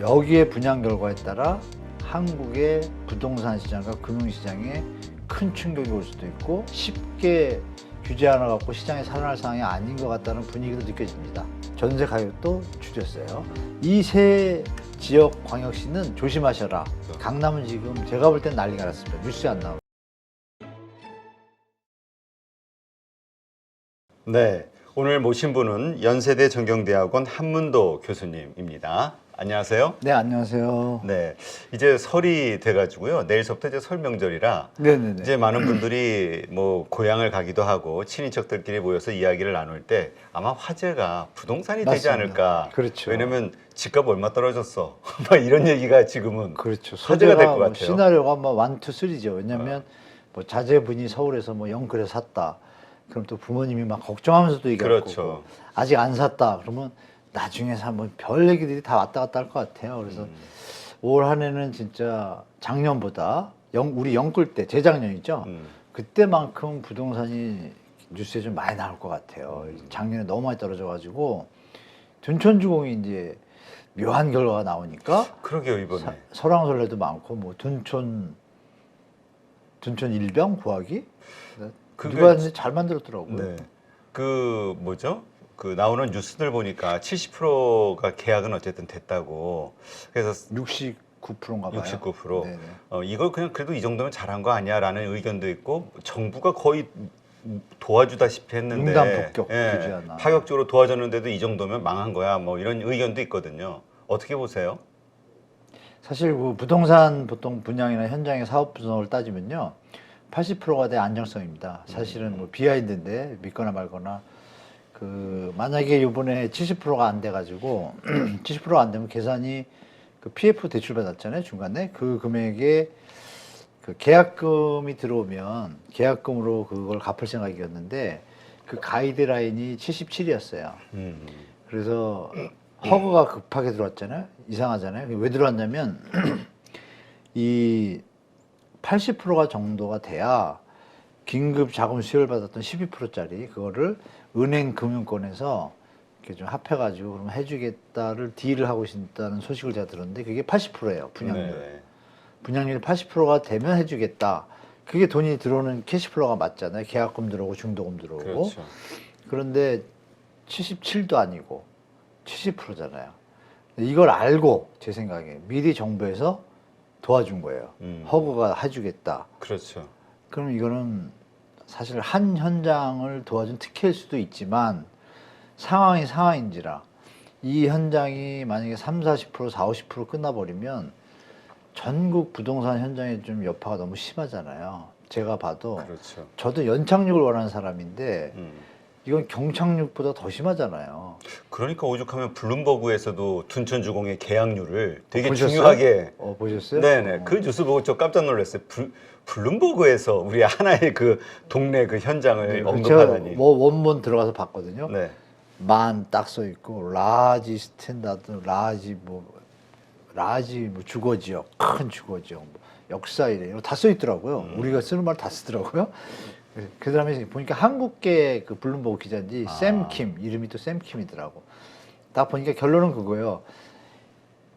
여기에 분양 결과에 따라 한국의 부동산 시장과 금융시장에 큰 충격이 올 수도 있고 쉽게 규제 하나 갖고 시장이 살아날 상황이 아닌 것 같다는 분위기도 느껴집니다. 전세 가격도 줄였어요. 이 세 지역 광역시는 조심하셔라. 강남은 지금 제가 볼 땐 난리가 났습니다. 뉴스에 안 나오고. 네, 오늘 모신 분은 연세대 전경대학원 한문도 교수님입니다. 안녕하세요. 네, 안녕하세요. 네, 이제 설이 돼가지고요. 내일서부터 이제 설 명절이라 네네네. 이제 많은 분들이 뭐 고향을 가기도 하고 친인척들끼리 모여서 이야기를 나눌 때 아마 화제가 부동산이 되지 맞습니다. 않을까. 그렇죠. 왜냐면 집값 얼마 떨어졌어. 막 이런 얘기가 지금은 그렇죠. 화제가 될 것 뭐 같아요. 시나리오가 뭐 1, 2, 3죠. 왜냐하면 뭐 자제분이 서울에서 뭐 영끌에 샀다. 그럼 또 부모님이 막 걱정하면서도 얘기할 그렇죠. 거고 아직 안 샀다. 그러면 나중에 사면 별 얘기들이 다 왔다 갔다 할 것 같아요. 그래서 올 한 해는 진짜 작년보다 우리 영끌 때 재작년이죠. 그때만큼 부동산이 뉴스에 좀 많이 나올 것 같아요. 작년에 너무 많이 떨어져가지고 둔촌주공이 이제 묘한 결과가 나오니까 그러게요, 이번에. 설왕설래도 많고 뭐 둔촌 일병 구하기 누가 했는지 잘 만들었더라고요. 네. 그 뭐죠? 그 나오는 뉴스들 보니까 70%가 계약은 어쨌든 됐다고. 그래서 69%인가 봐요. 69%. 네네. 이걸 그냥 그래도 이 정도면 잘한 거 아니야라는 의견도 있고 정부가 거의 도와주다시피 했는데 융단 폭격 규제 하나. 파격적으로 도와줬는데도 이 정도면 망한 거야. 뭐 이런 의견도 있거든요. 어떻게 보세요? 사실 그 부동산 보통 분양이나 현장의 사업 분석을 따지면요. 80%가 대 안정성입니다. 사실은 뭐 비하인드인데 믿거나 말거나 그 만약에 이번에 70%가 안 돼가지고 70%가 안 되면 계산이 그 PF 대출 받았잖아요 중간에 그 금액에 그 계약금이 들어오면 계약금으로 그걸 갚을 생각이었는데 그 가이드라인이 77이었어요. 그래서 허그가 급하게 들어왔잖아요. 이상하잖아요. 왜 들어왔냐면 이 80%가 정도가 돼야 긴급 자금 수혜를 받았던 12%짜리 그거를 은행 금융권에서 이렇게 좀 합해가지고 그럼 해주겠다를 딜을 하고 있다는 소식을 제가 들었는데 그게 80%예요 분양률. 네. 분양률이 80%가 되면 해주겠다. 그게 돈이 들어오는 캐시플로우가 맞잖아요. 계약금 들어오고 중도금 들어오고. 그렇죠. 그런데 77도 아니고 70%잖아요. 이걸 알고 제 생각에 미리 정부에서 도와준 거예요. 허그가 해주겠다. 그렇죠. 그럼 이거는 사실 한 현장을 도와준 특혜일 수도 있지만 상황이 상황인지라 이 현장이 만약에 3, 40%, 4, 50% 끝나버리면 전국 부동산 현장에 좀 여파가 너무 심하잖아요. 제가 봐도 그렇죠. 저도 연착륙을 원하는 사람인데 이건 경착륙보다 더 심하잖아요. 그러니까 오죽하면 블룸버그에서도 둔촌주공의 계약률을 되게 보셨어요? 중요하게 보셨어요? 네네 그 뉴스 보고 저 깜짝 놀랐어요. 블룸버그에서 우리 하나의 그 동네 그 현장을 제가 언급하다니. 뭐 원문 들어가서 봤거든요. 네. 만 딱 써 있고 라지 스탠다드 라지 뭐 주거 지역 큰 주거 지역 뭐 역사 이래 다 써 있더라고요. 우리가 쓰는 말 다 쓰더라고요. 그 다음에 보니까 한국계 그 블룸버그 기자인지 샘킴 이름이 또 샘킴이더라고. 딱 보니까 결론은 그거예요.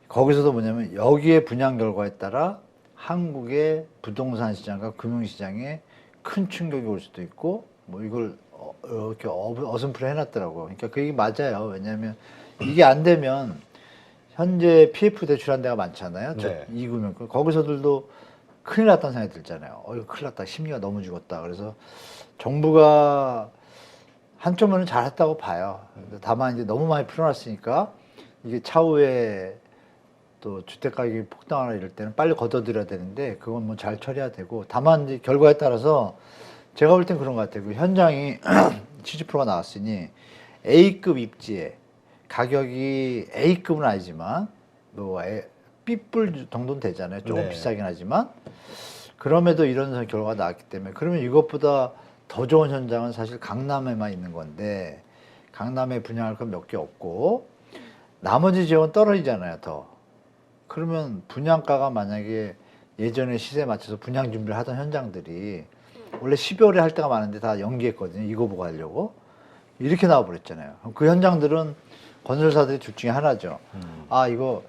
거기서도 뭐냐면 여기에 분양 결과에 따라 한국의 부동산 시장과 금융시장에 큰 충격이 올 수도 있고 뭐 이걸 이렇게 어슴프레 해놨더라고요. 그러니까 그 얘기 맞아요. 왜냐하면 이게 안 되면 현재 PF 대출한 데가 많잖아요. 네. 이구면 거기서들도 큰일 났다는 생각이 들잖아요. 이거 큰일 났다. 심리가 너무 죽었다. 그래서 정부가 한쪽면은 잘했다고 봐요. 다만 이제 너무 많이 풀어놨으니까 이게 차후에 또 주택 가격이 폭등하거나 이럴 때는 빨리 걷어들여야 되는데 그건 뭐 잘 처리해야 되고 다만 이제 결과에 따라서 제가 볼 땐 그런 것 같아요. 그 현장이 70%가 나왔으니 A급 입지에 가격이 A급은 아니지만 뭐 B불 정도는 되잖아요. 조금 네. 비싸긴 하지만 그럼에도 이런 결과가 나왔기 때문에 그러면 이것보다 더 좋은 현장은 사실 강남에만 있는 건데 강남에 분양할 건 몇 개 없고 나머지 지역은 떨어지잖아요. 더 그러면 분양가가 만약에 예전에 시세에 맞춰서 분양 준비를 하던 현장들이 원래 12월에 할 때가 많은데 다 연기했거든요. 이거 보고 하려고 이렇게 나와버렸잖아요. 그 현장들은 건설사들이 둘 중에 하나죠. 아 이거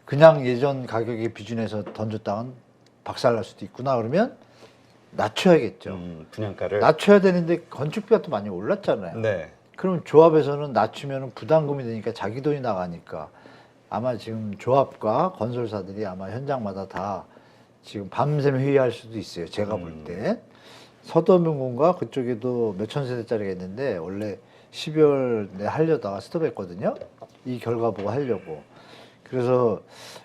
그냥 예전 가격에 비준해서 던졌다간 박살날 수도 있구나. 그러면 낮춰야겠죠. 분양가를. 낮춰야 되는데 건축비가 또 많이 올랐잖아요. 네. 그럼 조합에서는 낮추면 부담금이 되니까 자기 돈이 나가니까 아마 지금 조합과 건설사들이 아마 현장마다 다 지금 밤샘 회의할 수도 있어요. 제가 볼 때. 서도명군과 그쪽에도 몇천 세대짜리가 있는데 원래 12월 내 하려다가 스톱했거든요. 이 결과 보고 하려고. 그래서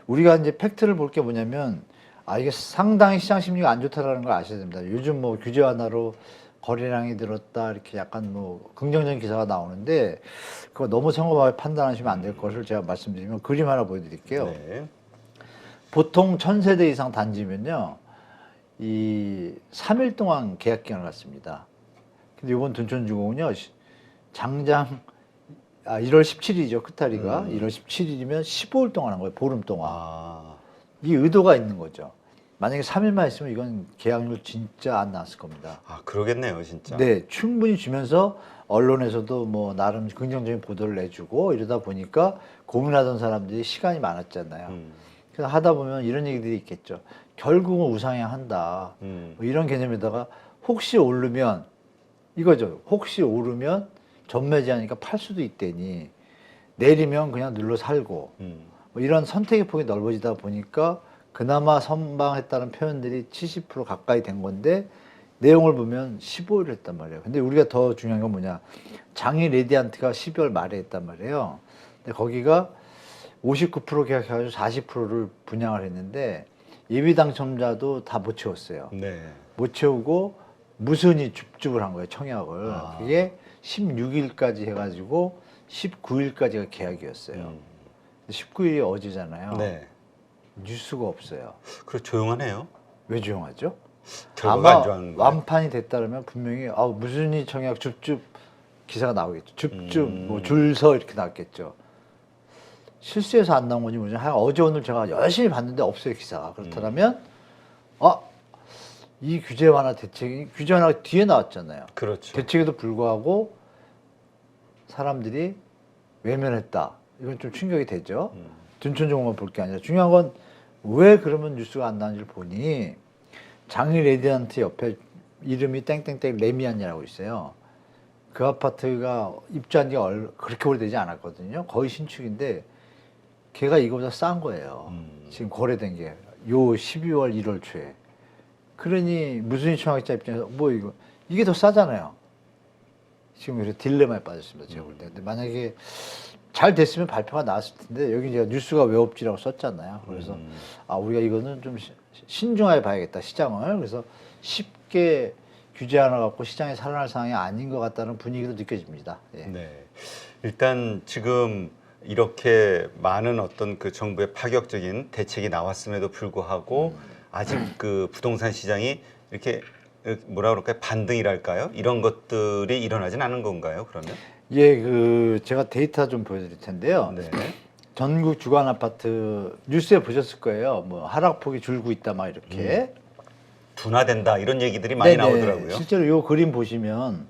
우리가 이제 팩트를 볼 게 뭐냐면 이게 상당히 시장 심리가 안 좋다라는 걸 아셔야 됩니다. 요즘 뭐 규제 완화로 거래량이 늘었다 이렇게 약간 뭐 긍정적인 기사가 나오는데 그거 너무 성급하게 판단하시면 안 될 것을 제가 말씀드리면 그림 하나 보여드릴게요. 네. 보통 1000세대 이상 단지면요, 이 3일 동안 계약 기간을 갖습니다. 근데 이번 둔촌주공은요, 장장 1월 17일이죠, 끝다리가. 1월 17일이면 15일 동안 한 거예요, 보름 동안. 이 의도가 있는 거죠. 만약에 3일만 있으면 이건 계약률 진짜 안 나왔을 겁니다. 그러겠네요, 진짜. 네, 충분히 주면서 언론에서도 뭐 나름 긍정적인 보도를 내주고 이러다 보니까 고민하던 사람들이 시간이 많았잖아요. 그래서 하다 보면 이런 얘기들이 있겠죠. 결국은 우상향한다. 뭐 이런 개념에다가 혹시 오르면 이거죠. 혹시 오르면 전매제하니까 팔 수도 있대니 내리면 그냥 눌러 살고 뭐 이런 선택의 폭이 넓어지다 보니까 그나마 선방했다는 표현들이 70% 가까이 된 건데 내용을 보면 15일을 했단 말이에요. 근데 우리가 더 중요한 건 뭐냐. 장이 레디안트가 12월 말에 했단 말이에요. 근데 거기가 59% 계약해가지고 40%를 분양을 했는데 예비 당첨자도 다 못 채웠어요. 네. 못 채우고 무순히 줍줍을 한 거예요, 청약을. 그게 16일까지 해가지고 19일까지가 계약이었어요. 19일이 어제잖아요. 네. 뉴스가 없어요. 그래 조용하네요. 왜 조용하죠? 결과가 아마 안 좋아하는 거예요. 완판이 됐다면 분명히 무순히 청약 줍줍 기사가 나오겠죠. 줍줍 뭐 줄서 이렇게 나왔겠죠. 실수해서 안 나온 건지 모르지만 하여간 어제 오늘 제가 열심히 봤는데 없어요, 기사가. 그렇다면 이 규제 완화 대책이 규제 완화가 뒤에 나왔잖아요. 그렇죠. 대책에도 불구하고 사람들이 외면했다. 이건 좀 충격이 되죠. 둔촌정보만 볼 게 아니라 중요한 건 왜 그러면 뉴스가 안 나는지를 보니 장이 레디안트 옆에 이름이 땡땡땡 레미안이라고 있어요. 그 아파트가 입주한 지가 그렇게 오래되지 않았거든요. 거의 신축인데 걔가 이거보다 싼 거예요. 지금 거래된 게 요 12월 1월 초에. 그러니 무순위 청약자 입장에서 뭐 이게 더 싸잖아요. 지금 그래서 딜레마에 빠졌습니다, 제가 볼 때. 근데 만약에 잘 됐으면 발표가 나왔을 텐데 여기 제가 뉴스가 왜 없지라고 썼잖아요. 그래서 우리가 이거는 좀 신중하게 봐야겠다, 시장을. 그래서 쉽게 규제 하나 갖고 시장에 살아날 상황이 아닌 것 같다는 분위기도 느껴집니다. 예. 네. 일단 지금 이렇게 많은 어떤 그 정부의 파격적인 대책이 나왔음에도 불구하고 아직 그 부동산 시장이 이렇게 뭐라 그럴까요? 반등이랄까요? 이런 것들이 일어나진 않은 건가요? 그러면? 예, 제가 데이터 좀 보여드릴 텐데요. 네. 전국 주간 아파트 뉴스에 보셨을 거예요. 뭐 하락폭이 줄고 있다 막 이렇게. 둔화된다 이런 얘기들이 많이 네네. 나오더라고요. 실제로 이 그림 보시면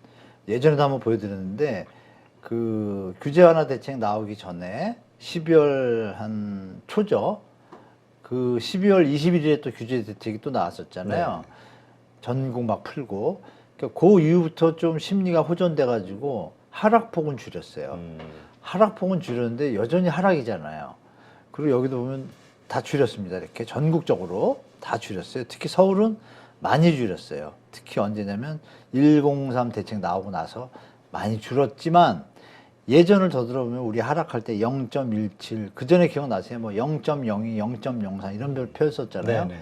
예전에도 한번 보여드렸는데 그 규제 완화 대책 나오기 전에 12월 한 초죠. 그 12월 21일에 또 규제 대책이 또 나왔었잖아요. 네. 전국 막 풀고. 그러니까 그 이후부터 좀 심리가 호전돼 가지고 하락폭은 줄였어요. 하락폭은 줄였는데 여전히 하락이잖아요. 그리고 여기도 보면 다 줄였습니다. 이렇게 전국적으로 다 줄였어요. 특히 서울은 많이 줄였어요. 특히 언제냐면 103 대책 나오고 나서 많이 줄었지만 예전을 더 들어보면 우리 하락할 때 0.17, 그 전에 기억나세요? 뭐 0.02, 0.03 이런 별 펴였었잖아요. 네네.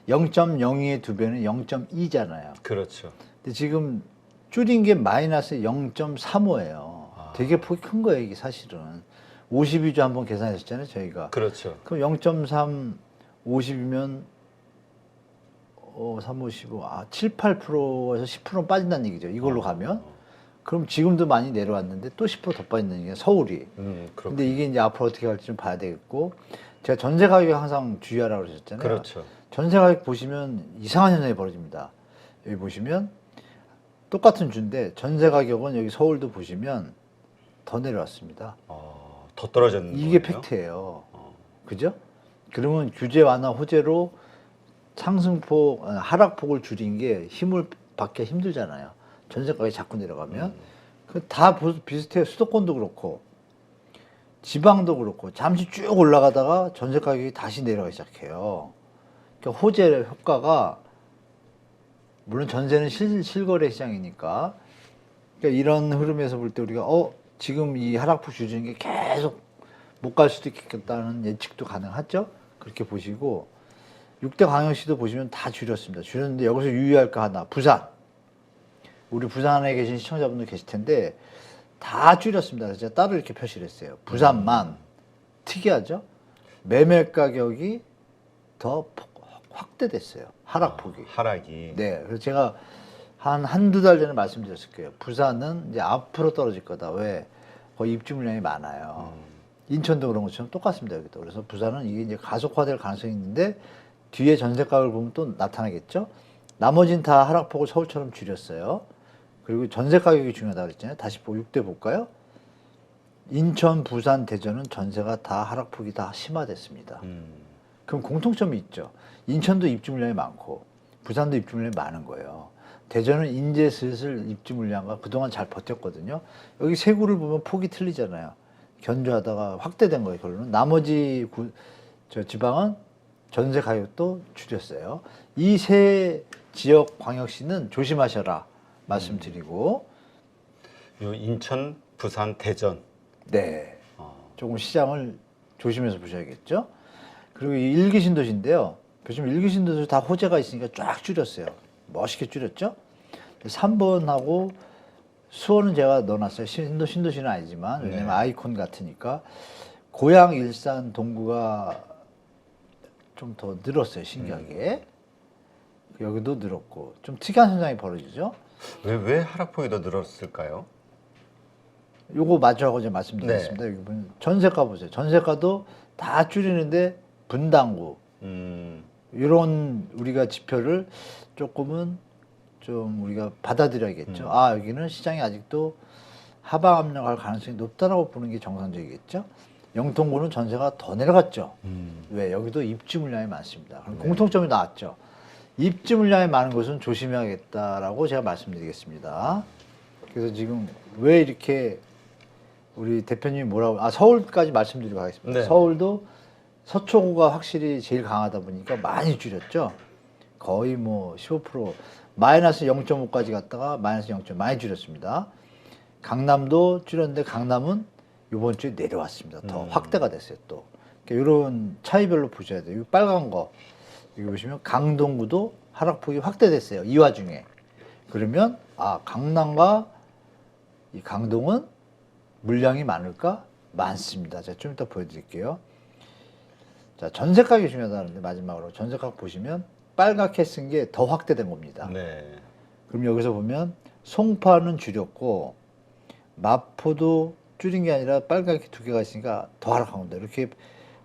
0.02의 두 배는 0.2잖아요. 그렇죠. 근데 지금 줄인 게 마이너스 0.35예요. 되게 폭이 큰 거예요, 이게 사실은. 52주 한번 계산했었잖아요, 저희가. 그렇죠. 그럼 0.3, 50이면 3, 5, 15, 7, 8%에서 10% 빠진다는 얘기죠. 이걸로 가면. 그럼 지금도 많이 내려왔는데 또 10%더 빠진다는 얘기예요, 서울이. 근데 이게 이제 앞으로 어떻게 갈지 좀 봐야 되겠고, 제가 전세 가격에 항상 주의하라고 그러셨잖아요. 그렇죠. 전세 가격 보시면 이상한 현상이 벌어집니다. 여기 보시면 똑같은 주인데 전세 가격은 여기 서울도 보시면 더 내려왔습니다. 더 떨어졌는 이게 거네요? 팩트예요. 그죠? 그러면 규제 완화 호재로 상승폭, 하락폭을 줄인 게 힘을 받기 힘들잖아요. 전세 가격이 자꾸 내려가면. 그 다 비슷해요. 수도권도 그렇고 지방도 그렇고 잠시 쭉 올라가다가 전세 가격이 다시 내려가기 시작해요. 그러니까 호재 효과가 물론 전세는 실거래 시장이니까 그러니까 이런 흐름에서 볼 때 우리가 지금 이 하락폭 주는 게 계속 못 갈 수도 있겠다는 예측도 가능하죠. 그렇게 보시고 6대 광역시도 보시면 다 줄였습니다. 줄였는데 여기서 유의할 거 하나, 부산. 우리 부산에 계신 시청자분들 계실 텐데 다 줄였습니다. 그래서 제가 따로 이렇게 표시를 했어요. 부산만 특이하죠. 매매 가격이 더 확대됐어요. 하락폭이. 하락이. 네, 그래서 제가 한두 달 전에 말씀드렸을 거예요. 부산은 이제 앞으로 떨어질 거다. 왜? 거의 입주 물량이 많아요. 인천도 그런 것처럼 똑같습니다. 여기도. 그래서 부산은 이게 이제 가속화될 가능성이 있는데 뒤에 전세 가격을 보면 또 나타나겠죠. 나머지는 다 하락폭을 서울처럼 줄였어요. 그리고 전세 가격이 중요하다고 그랬잖아요. 다시 6대 볼까요? 인천, 부산, 대전은 전세가 다 하락폭이 다 심화됐습니다. 그럼 공통점이 있죠. 인천도 입주 물량이 많고 부산도 입주 물량이 많은 거예요. 대전은 이제 슬슬 입주 물량과 그동안 잘 버텼거든요. 여기 세 구를 보면 폭이 틀리잖아요. 견조하다가 확대된 거예요. 결론은 나머지 지방은 전세 가격도 줄였어요. 이 세 지역 광역시는 조심하셔라 말씀드리고 요 인천, 부산, 대전. 네, 조금 시장을 조심해서 보셔야겠죠. 그리고 이 일기 신도시인데요. 보시면 일기 신도시 다 호재가 있으니까 쫙 줄였어요. 멋있게 줄였죠. 3번하고 수원은 제가 넣어놨어요. 신도시는 아니지만 왜냐면 네. 아이콘 같으니까 고양, 일산, 동구가 좀 더 늘었어요. 신기하게. 여기도 늘었고 좀 특이한 현상이 벌어지죠. 왜 하락폭이 더 늘었을까요? 요거 마주하고 제가 말씀드리겠습니다. 여기 보면 전세가 보세요. 전세가도 다 줄이는데 분당구 이런 우리가 지표를 조금은 좀 우리가 받아들여야겠죠. 아, 여기는 시장이 아직도 하방 압력할 가능성이 높다라고 보는 게 정상적이겠죠. 영통구는 전세가 더 내려갔죠. 왜? 여기도 입주 물량이 많습니다. 그럼 공통점이 나왔죠. 입주 물량이 많은 곳은 조심해야겠다라고 제가 말씀드리겠습니다. 그래서 지금 왜 이렇게 우리 대표님이 뭐라고, 서울까지 말씀드리고 가겠습니다. 네. 서울도 서초구가 확실히 제일 강하다 보니까 많이 줄였죠. 거의 뭐 15% 마이너스 0.5까지 갔다가 마이너스 0.5 많이 줄였습니다. 강남도 줄였는데 강남은 이번 주에 내려왔습니다. 더 확대가 됐어요. 또 그러니까 이런 차이별로 보셔야 돼요. 이 빨간 거 여기 보시면 강동구도 하락폭이 확대됐어요. 이 와중에 그러면 강남과 이 강동은 물량이 많을까? 많습니다. 제가 좀 이따 보여드릴게요. 자, 전세 가격이 중요하다는데 마지막으로 전세 가격 보시면 빨갛게 쓴 게 더 확대된 겁니다. 네. 그럼 여기서 보면 송파는 줄였고 마포도 줄인 게 아니라 빨갛게 두 개가 있으니까 더 하락한 겁니다. 이렇게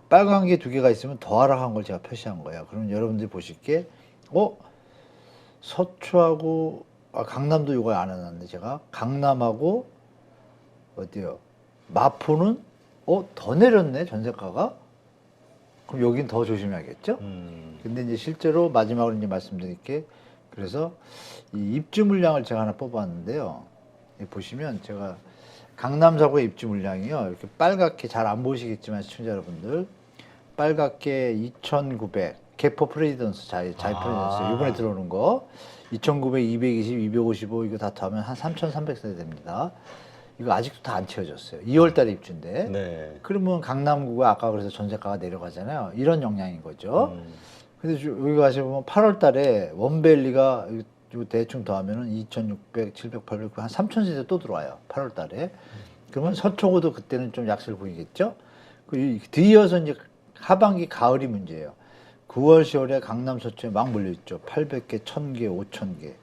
빨간 게 두 개가 있으면 더 하락한 걸 제가 표시한 거예요. 그러면 여러분들이 보실 게 서초하고 강남도 이거 안 해놨는데 제가 강남하고 어디요? 마포는 더 내렸네 전세가가. 그럼 여긴 더 조심해야겠죠? 근데 이제 실제로 마지막으로 이제 말씀드릴게. 그래서 이 입주 물량을 제가 하나 뽑았는데요. 여기 보시면 제가 강남 사구의 입주 물량이요. 이렇게 빨갛게 잘 안 보시겠지만 시청자 여러분들 빨갛게 2,900 개포 프레지던스 자이 프레지던스 이번에 들어오는 거 2,900, 220, 255 이거 다 더하면 한 3,300세대 됩니다. 이거 아직도 다 안 채워졌어요. 2월달에 입주인데. 네. 그러면 강남구가 아까 그래서 전세가가 내려가잖아요. 이런 영향인 거죠. 근데 여기 가시면 8월달에 원밸리가 이거 대충 더하면은 2,600, 700, 800, 한 3,000세대 또 들어와요. 8월달에. 그러면 서초구도 그때는 좀 약세를 보이겠죠. 뒤이어서 이제 하반기 가을이 문제예요. 9월, 10월에 강남 서초에 막 몰려있죠. 800개, 1,000개, 5,000개.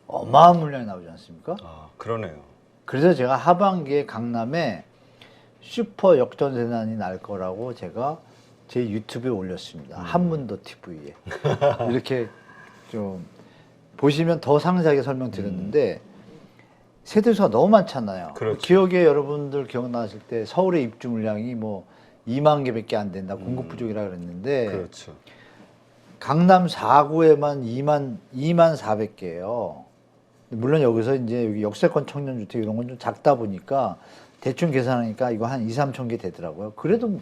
어마어마한 물량이 나오지 않습니까? 그러네요. 그래서 제가 하반기에 강남에 슈퍼 역전세난이 날 거라고 제가 제 유튜브에 올렸습니다. 한문도 TV에. 이렇게 좀 보시면 더 상세하게 설명드렸는데 세대수가 너무 많잖아요. 그렇죠. 기억에 여러분들 기억나실 때 서울의 입주 물량이 뭐 2만 개밖에 안 된다. 공급 부족이라 그랬는데 그렇죠. 강남 4구에만 2만 400개예요. 물론 여기서 이제 여기 역세권 청년주택 이런 건 좀 작다 보니까 대충 계산하니까 이거 한 2, 3천 개 되더라고요. 그래도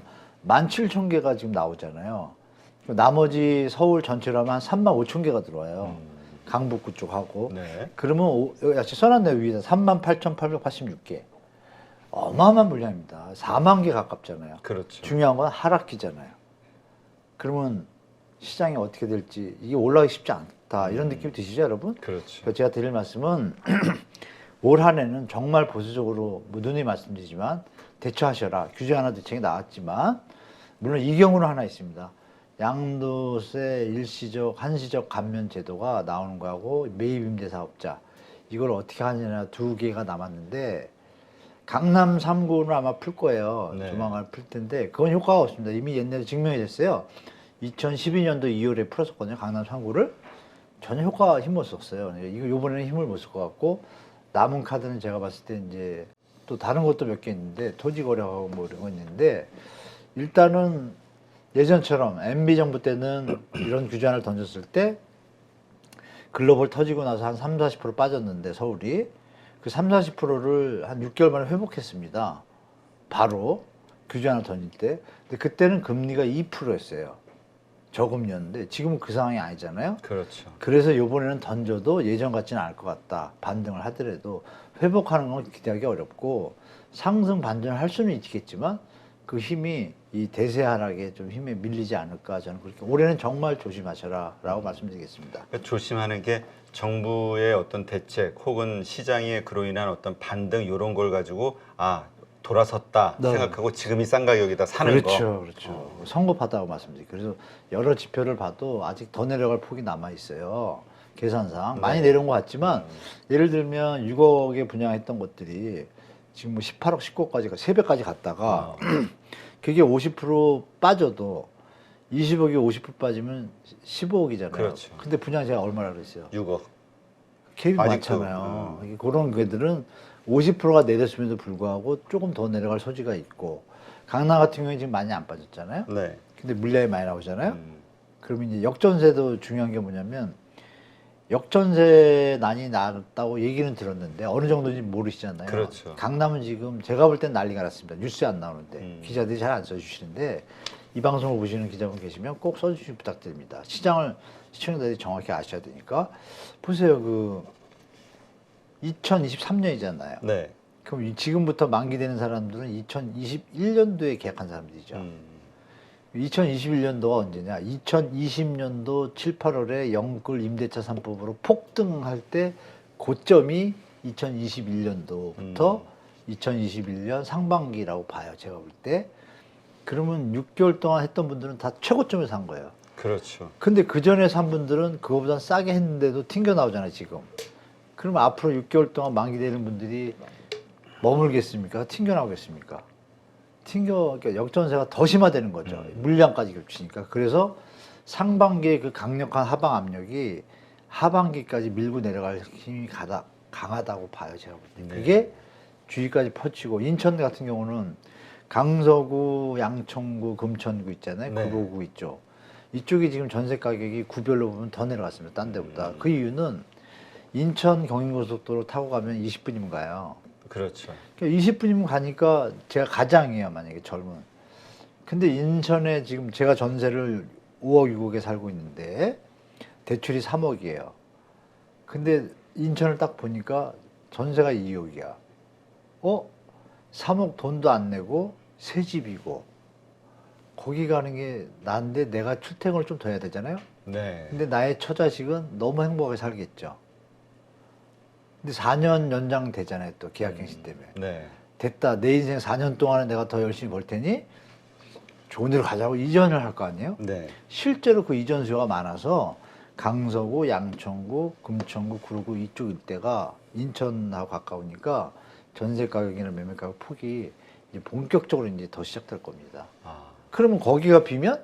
17,000개가 지금 나오잖아요. 나머지 서울 전체로 하면 한 3만 5천 개가 들어와요. 강북구 쪽하고. 네. 그러면 여기 써놨네요. 위에다 38,886개. 어마어마한 물량입니다. 4만 개 가깝잖아요. 그렇죠. 중요한 건 하락기잖아요. 그러면 시장이 어떻게 될지 이게 올라가기 쉽지 않다. 이런 느낌이 드시죠, 여러분? 그렇죠. 그래서 제가 드릴 말씀은 올 한 해는 정말 보수적으로 누누이 말씀드리지만 대처하셔라. 규제 하나 대책이 나왔지만 물론 이 경우는 하나 있습니다. 양도세 일시적, 한시적 감면 제도가 나오는 거하고 매입 임대 사업자 이걸 어떻게 하느냐 두 개가 남았는데 강남 3구는 아마 풀 거예요. 네. 조만간 풀 텐데 그건 효과가 없습니다. 이미 옛날에 증명이 됐어요. 2012년도 2월에 풀었었거든요. 강남 3구를 전혀 효과가 힘을 썼어요. 이거 이번에는 힘을 못 쓸 것 같고 남은 카드는 제가 봤을 때 이제 또 다른 것도 몇 개 있는데 토지 거래하고 뭐 이런 거 있는데 일단은 예전처럼 MB 정부 때는 이런 규제안을 던졌을 때 글로벌 터지고 나서 한 3, 40% 빠졌는데 서울이 그 3, 40%를 한 6개월 만에 회복했습니다. 바로 규제안을 던질 때. 근데 그때는 금리가 2%였어요. 저금리였는데 지금은 그 상황이 아니잖아요. 그렇죠. 그래서 이번에는 던져도 예전 같지는 않을 것 같다. 반등을 하더라도 회복하는 건 기대하기 어렵고 상승 반전을 할 수는 있겠지만 그 힘이 이 대세 하락에 좀 힘에 밀리지 않을까 저는 그렇게 올해는 정말 조심하셔라라고 말씀드리겠습니다. 그러니까 조심하는 게 정부의 어떤 대책 혹은 시장의 그로 인한 어떤 반등 이런 걸 가지고 돌아섰다 네. 생각하고 지금이 싼 가격이다 사는 그렇죠, 거. 그렇죠. 성급하다고 말씀드리죠. 그래서 여러 지표를 봐도 아직 더 내려갈 폭이 남아 있어요. 계산상 많이 내려온 것 같지만 예를 들면 6억에 분양했던 것들이 지금 뭐 18억, 19억까지 3배까지 갔다가 그게 50% 빠져도 20억이 50% 빠지면 15억이잖아요. 그렇죠. 근데 분양 제가 얼마나 그랬어요? 6억. 갭이 아직도, 많잖아요. 그런 개들은 50%가 내렸음에도 불구하고 조금 더 내려갈 소지가 있고 강남 같은 경우에 지금 많이 안 빠졌잖아요. 네. 근데 물량이 많이 나오잖아요. 그러면 이제 역전세도 중요한 게 뭐냐면 역전세 난이 났다고 얘기는 들었는데 어느 정도인지 모르시잖아요. 그렇죠. 강남은 지금 제가 볼 땐 난리가 났습니다. 뉴스에 안 나오는데 기자들이 잘 안 써주시는데 이 방송을 보시는 기자분 계시면 꼭 써주시기 부탁드립니다. 시장을 시청자들이 정확히 아셔야 되니까 보세요. 그 2023년이잖아요. 네. 그럼 지금부터 만기되는 사람들은 2021년도에 계약한 사람들이죠. 2021년도가 언제냐? 2020년도 7, 8월에 영끌 임대차 3법으로 폭등할 때 고점이 2021년도부터 2021년 상반기라고 봐요. 제가 볼 때. 그러면 6개월 동안 했던 분들은 다 최고점에 산 거예요. 그렇죠. 근데 그 전에 산 분들은 그거보다 싸게 했는데도 튕겨 나오잖아요, 지금. 그러면 앞으로 6개월 동안 만기되는 분들이 머물겠습니까? 튕겨 나오겠습니까? 그러니까 역전세가 더 심화되는 거죠. 물량까지 겹치니까. 그래서 상반기에 그 강력한 하방 압력이 하반기까지 밀고 내려갈 힘이 강하다고 봐요, 제가 볼 때. 네. 그게 주위까지 퍼치고 인천 같은 경우는 강서구, 양천구, 금천구 있잖아요. 네. 구로구 있죠. 이쪽이 지금 전세 가격이 구별로 보면 더 내려갔습니다. 딴 데보다. 그 이유는 인천 경인고속도로 타고 가면 20분이면 가요. 그렇죠. 그러니까 20분이면 가니까 제가 가장이에요, 만약에 젊은. 근데 인천에 지금 제가 전세를 5억, 6억에 살고 있는데 대출이 3억이에요. 근데 인천을 딱 보니까 전세가 2억이야. 3억 돈도 안 내고 새 집이고 거기 가는 게 나은데 내가 출퇴근을 좀 더 해야 되잖아요. 네. 근데 나의 처자식은 너무 행복하게 살겠죠. 근데 4년 연장 되잖아요, 또 계약갱신 때문에. 네. 됐다. 내 인생 4년 동안은 내가 더 열심히 벌 테니 좋은 데로 가자고 이전을 할 거 아니에요? 네. 실제로 그 이전 수요가 많아서 강서구, 양천구, 금천구, 구로구 이쪽 일대가 인천하고 가까우니까 전세 가격이나 매매 가격 폭이 이제 본격적으로 이제 더 시작될 겁니다. 그러면 거기가 비면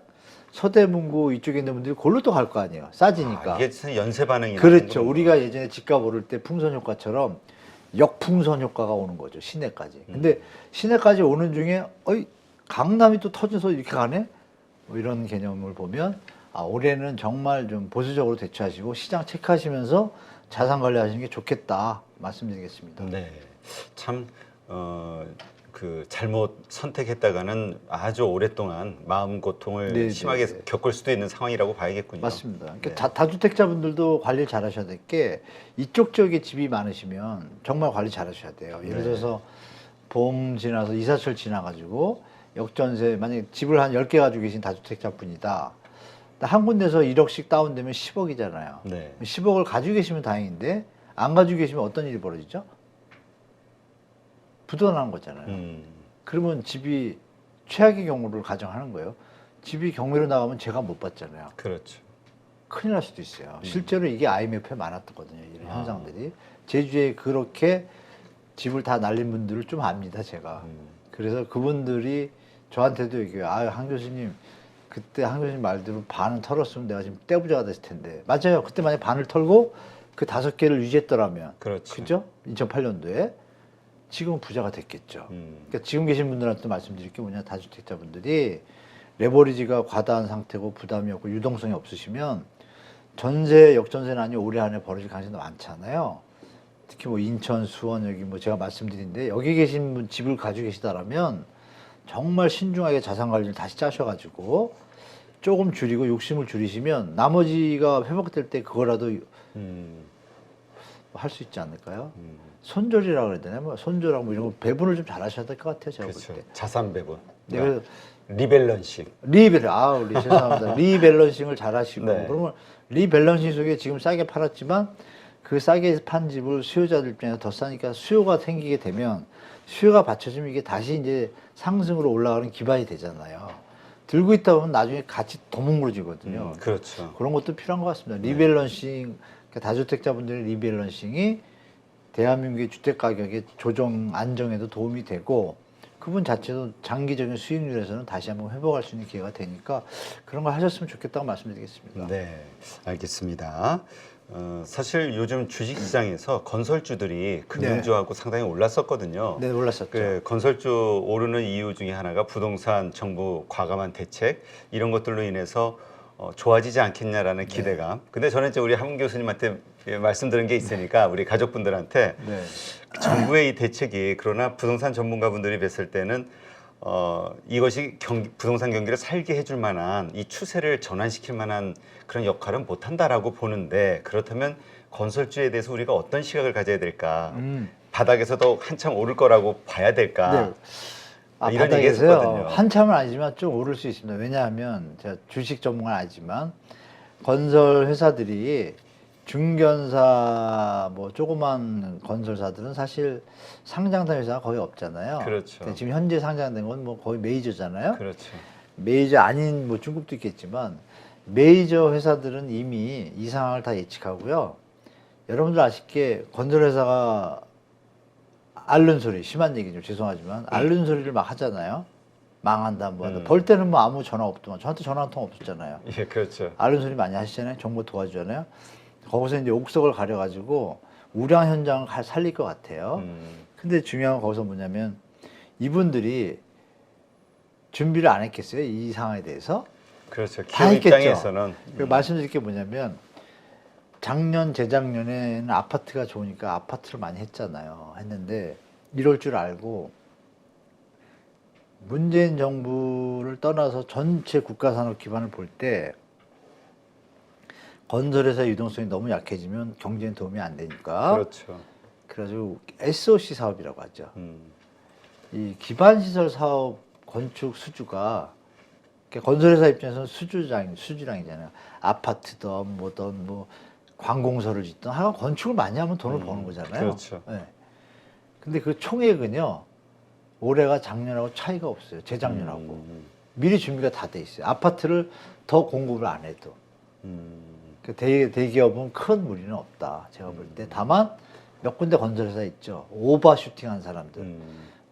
서대문구 이쪽에 있는 분들이 골로 또 갈 거 아니에요. 싸지니까. 이게 진짜 연쇄 반응이 그렇죠. 우리가 예전에 집값 오를 때 풍선 효과처럼 역풍선 효과가 오는 거죠. 시내까지. 근데 시내까지 오는 중에 강남이 또 터져서 이렇게 가네? 뭐 이런 개념을 보면 올해는 정말 좀 보수적으로 대처하시고 시장 체크하시면서 자산 관리하시는 게 좋겠다 말씀드리겠습니다. 네, 참 그 잘못 선택했다가는 아주 오랫동안 마음 고통을 네, 심하게 네, 네. 겪을 수도 있는 상황이라고 봐야겠군요. 맞습니다. 그러니까 네. 다주택자분들도 관리를 잘 하셔야 될 게 이쪽 지역에 집이 많으시면 정말 관리 잘 하셔야 돼요. 예를 네. 들어서 봄 지나서 이사철 지나가지고 역전세 만약에 집을 한 10개 가지고 계신 다주택자분이다. 한 군데서 1억씩 다운되면 10억이잖아요. 네. 10억을 가지고 계시면 다행인데 안 가지고 계시면 어떤 일이 벌어지죠? 부도나는 거잖아요. 그러면 집이 최악의 경우를 가정하는 거예요. 집이 경매로 나가면 제가 못 받잖아요. 그렇죠. 큰일 날 수도 있어요. 실제로 이게 IMF에 많았거든요. 이런 아. 현상들이. 제주에 그렇게 집을 다 날린 분들을 좀 압니다, 제가. 그래서 그분들이 저한테도 얘기해요. 한 교수님, 그때 한 교수님 말대로 반은 털었으면 내가 지금 떼부자가 됐을 텐데. 맞아요. 그때 만약에 반을 털고 그 5개를 유지했더라면. 그렇죠. 그죠? 2008년도에. 지금은 부자가 됐겠죠. 그러니까 지금 계신 분들한테 말씀드릴 게 뭐냐. 다주택자분들이 레버리지가 과다한 상태고 부담이 없고 유동성이 없으시면 전세, 역전세는 아니고 올해 안에 벌어질 가능성이 많잖아요. 특히 뭐 인천, 수원 여기 뭐 제가 말씀드린데 여기 계신 분 집을 가지고 계시다라면 정말 신중하게 자산 관리를 다시 짜셔가지고 조금 줄이고 욕심을 줄이시면 나머지가 회복될 때 그거라도 할 수 있지 않을까요? 손절이라고 그래야 되나? 뭐 손절하고 뭐 이런 거 배분을 좀 잘하셔야 될 것 같아요. 제가 그렇죠. 볼 때. 자산 배분. 네, 그래서 리밸런싱. 우리 죄송합니다. 리밸런싱을 잘 하시고 네. 그러면 리밸런싱 속에 지금 싸게 팔았지만 그 싸게 판 집을 수요자들 입장에서 더 싸니까 수요가 생기게 되면 수요가 받쳐지면 이게 다시 이제 상승으로 올라가는 기반이 되잖아요. 들고 있다 보면 나중에 같이 더 뭉그러지거든요. 그렇죠. 그런 것도 필요한 것 같습니다. 리밸런싱, 그러니까 다주택자분들의 리밸런싱이 대한민국의 주택 가격의 조정 안정에도 도움이 되고 그분 자체도 장기적인 수익률에서는 다시 한번 회복할 수 있는 기회가 되니까 그런 걸 하셨으면 좋겠다고 말씀드리겠습니다. 네, 알겠습니다. 사실 요즘 주식시장에서 건설주들이 금융주하고 상당히 올랐었거든요. 네, 올랐었죠. 그 건설주 오르는 이유 중에 하나가 부동산 정부 과감한 대책 이런 것들로 인해서 좋아지지 않겠냐라는 기대감. 근데 저는 이제 우리 한 교수님한테 말씀드린 게 있으니까 우리 가족분들한테 네. 정부의 이 대책이 그러나 부동산 전문가분들이 뵀을 때는 이것이 부동산 경기를 살게 해줄 만한 이 추세를 전환시킬 만한 그런 역할은 못한다라고 보는데 그렇다면 건설주에 대해서 우리가 어떤 시각을 가져야 될까? 바닥에서도 한참 오를 거라고 봐야 될까? 네. 이런 얘기 바닥에서요. 했었거든요. 한참은 아니지만 좀 오를 수 있습니다. 왜냐하면 제가 주식 전문가는 아니지만 건설 회사들이 중견사 뭐 조그만 건설사들은 사실 상장된 회사가 거의 없잖아요. 그렇죠. 근데 지금 현재 상장된 건 뭐 거의 메이저잖아요. 그렇죠. 메이저 아닌 뭐 중국도 있겠지만 메이저 회사들은 이미 이 상황을 다 예측하고요. 여러분들 아쉽게 건설 회사가 앓는 소리, 심한 얘기죠. 죄송하지만 앓는 소리를 막 하잖아요. 망한다 뭐 한다. 벌 때는 뭐 아무 전화 없더만. 저한테 전화 한 통 없었잖아요. 예, 그렇죠. 앓는 소리 많이 하시잖아요. 정보 도와주잖아요. 거기서 이제 옥석을 가려가지고 우량 현장을 살릴 것 같아요. 근데 중요한 건 거기서 뭐냐면 이분들이 준비를 안 했겠어요? 이 상황에 대해서? 그렇죠. 다 기업 했겠죠. 입장에서는 말씀드릴 게 뭐냐면 작년, 재작년에는 아파트가 좋으니까 아파트를 많이 했잖아요. 했는데 이럴 줄 알고 문재인 정부를 떠나서 전체 국가산업 기반을 볼 때 건설회사 유동성이 너무 약해지면 경제에 도움이 안 되니까 그렇죠. 그래가지고 SOC 사업이라고 하죠. 이 기반시설 사업 건축 수주가 그러니까 건설회사 입장에서는 수주량이잖아요. 아파트든 뭐든 뭐 관공서를 짓든 하여간 건축을 많이 하면 돈을 버는 거잖아요. 그렇죠. 네. 근데 그 총액은요 올해가 작년하고 차이가 없어요. 재작년하고 미리 준비가 다 돼 있어요. 아파트를 더 공급을 안 해도. 그 대기업은 큰 무리는 없다. 제가 볼 때. 다만 몇 군데 건설회사 있죠. 오버슈팅한 사람들.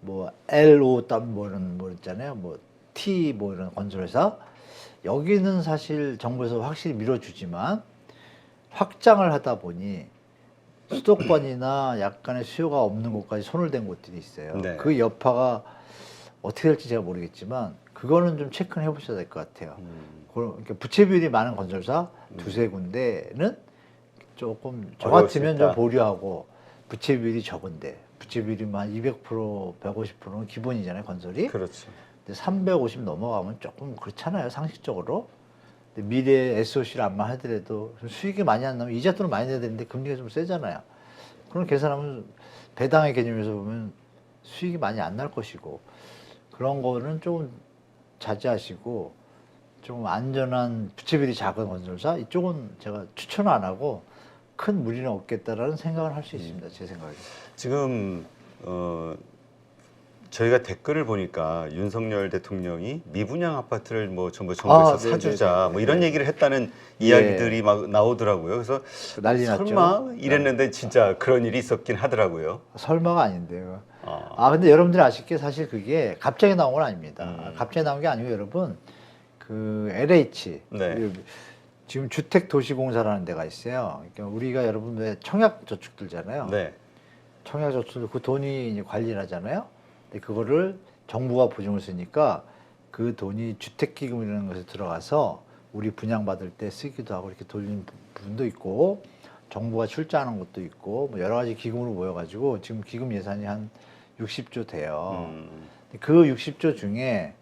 뭐 LO 뭐 이런 뭐 있잖아요. 뭐 T 뭐 이런 건설회사. 여기는 사실 정부에서 확실히 밀어주지만 확장을 하다 보니 수도권이나 약간의 수요가 없는 곳까지 손을 댄 곳들이 있어요. 네. 그 여파가 어떻게 될지 제가 모르겠지만 그거는 좀 체크는 해보셔야 될 것 같아요. 그러니까 부채 비율이 많은 건설사 두세 군데는 조금 저 어려울 수 같으면 있다. 좀 보류하고 부채 비율이 적은데 부채 비율이만 한 200%, 150%는 기본이잖아요, 건설이. 그렇죠. 근데 350 넘어가면 조금 그렇잖아요, 상식적으로. 근데 미래에 SOC를 안만 하더라도 좀 수익이 많이 안 나면 이자 돈을 많이 내야 되는데 금리가 좀 세잖아요. 그런 계산하면 배당의 개념에서 보면 수익이 많이 안 날 것이고 그런 거는 조금 자제하시고 좀 안전한 부채 비율이 작은 건설사 이쪽은 제가 추천 안 하고 큰 무리는 없겠다라는 생각을 할 수 있습니다. 제 생각에. 지금 저희가 댓글을 보니까 윤석열 대통령이 미분양 아파트를 뭐 전부 정부에서 네네네. 사주자 뭐 이런 얘기를 했다는 이야기들이 막 나오더라고요. 그래서 난리 설마 났죠. 이랬는데 진짜 그런 일이 있었긴 하더라고요. 설마가 아닌데요. 아, 근데 여러분들이 아쉽게 사실 그게 갑자기 나온 건 아닙니다. 음. 갑자기 나온 게 아니고 여러분 그 LH 네. 지금 주택도시공사라는 데가 있어요. 그러니까 우리가 여러분 왜 청약저축 들잖아요. 네. 청약저축 그 돈이 이제 관리를 하잖아요. 근데 그거를 정부가 보증을 쓰니까 그 돈이 주택기금이라는 것에 들어가서 우리 분양받을 때 쓰기도 하고 이렇게 돌리는 부분도 있고 정부가 출자하는 것도 있고 뭐 여러 가지 기금으로 모여가지고 지금 기금 예산이 한 60조 돼요. 그 60조 중에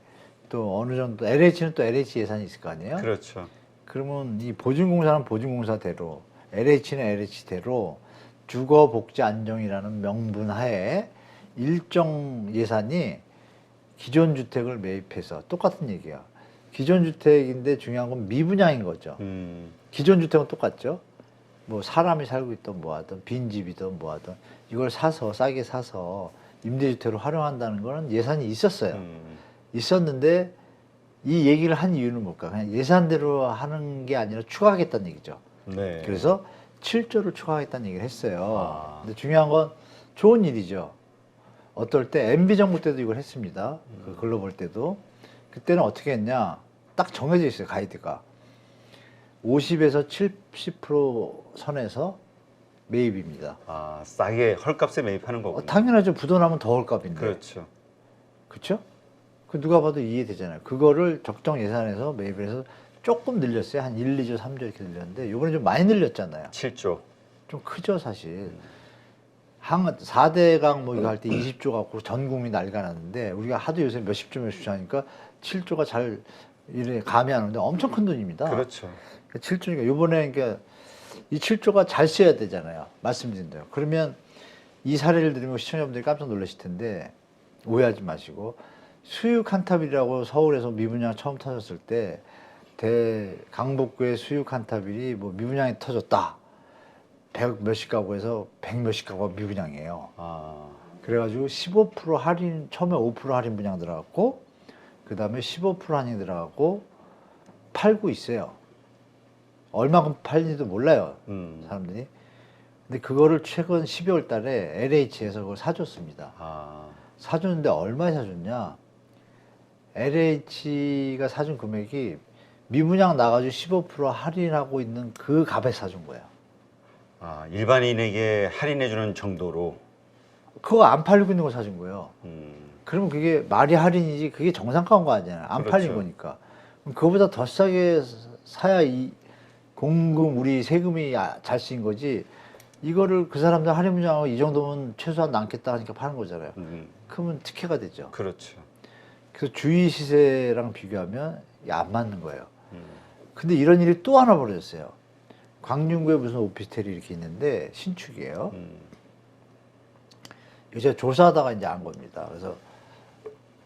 또 어느 정도 LH는 또 LH 예산이 있을 거 아니에요? 그렇죠. 그러면 이 보증공사는 보증공사대로 LH는 LH대로 주거복지안정이라는 명분 하에 일정 예산이 기존 주택을 매입해서 똑같은 얘기야. 기존 주택인데 중요한 건 미분양인 거죠. 기존 주택은 똑같죠. 뭐 사람이 살고 있던 뭐하든 빈집이든 뭐하든 이걸 사서 싸게 사서 임대주택으로 활용한다는 거는 예산이 있었어요. 있었는데 이 얘기를 한 이유는 뭘까? 그냥 예산대로 하는 게 아니라 추가하겠다는 얘기죠. 네. 그래서 7조를 추가하겠다는 얘기를 했어요. 아. 근데 중요한 건 좋은 일이죠. 어떨 때 MB 정부 때도 이걸 했습니다. 그 글로벌 때도. 그때는 어떻게 했냐? 딱 정해져 있어요, 가이드가. 50에서 70% 선에서 매입입니다. 아, 싸게 헐값에 매입하는 거군요. 당연하죠. 부도나면 더 헐값인데. 그렇죠. 그렇죠? 그 누가 봐도 이해되잖아요. 그거를 적정 예산에서 매입을 해서 조금 늘렸어요. 한 1, 2조, 3조 이렇게 늘렸는데 이번에 좀 많이 늘렸잖아요. 7조. 좀 크죠, 사실. 4대강 뭐 이거 할 때 20조 갖고 전 국민 난리가 났는데 우리가 하도 요새 몇십 조 하니까 7조가 잘 이래 감이 안 오는데 엄청 큰 돈입니다. 그렇죠. 7조니까 이번에 그러니까 이 7조가 잘 써야 되잖아요. 말씀드린 대로. 그러면 이 사례를 들으면 시청자분들이 깜짝 놀라실 텐데 오해하지 마시고 수유 칸타빌이라고 서울에서 미분양 처음 터졌을 때 강북구의 수유 칸타빌이 뭐 미분양이 터졌다. 100 몇십 가구에서 100 몇십 가구가 미분양이에요. 아, 그래가지고 15% 할인, 처음에 5% 할인 분양 들어갔고, 그 다음에 15% 할인 들어갔고, 팔고 있어요. 얼마큼 팔는지도 몰라요, 사람들이. 근데 그거를 최근 12월 달에 LH에서 그걸 사줬습니다. 아, 사줬는데 얼마에 사줬냐? LH가 사준 금액이 미분양 나가지고 15% 할인하고 있는 그 값에 사준 거예요. 아, 일반인에게 할인해주는 정도로. 그거 안 팔리고 있는 거 사준 거예요. 그러면 그게 말이 할인이지 그게 정상가인 거 아니잖아요. 안 그렇죠. 팔린 거니까. 그럼 그거보다 더 싸게 사야 이 공금 우리 세금이 잘 쓰인 거지. 이거를 그 사람들 할인 분양하고 이 정도면 최소한 남겠다 하니까 파는 거잖아요. 그러면 특혜가 되죠. 그렇죠. 그래서 주위 시세랑 비교하면 이게 안 맞는 거예요. 근데 이런 일이 또 하나 벌어졌어요. 광진구에 무슨 오피스텔이 이렇게 있는데 신축이에요. 이거 제가 조사하다가 이제 안 겁니다. 그래서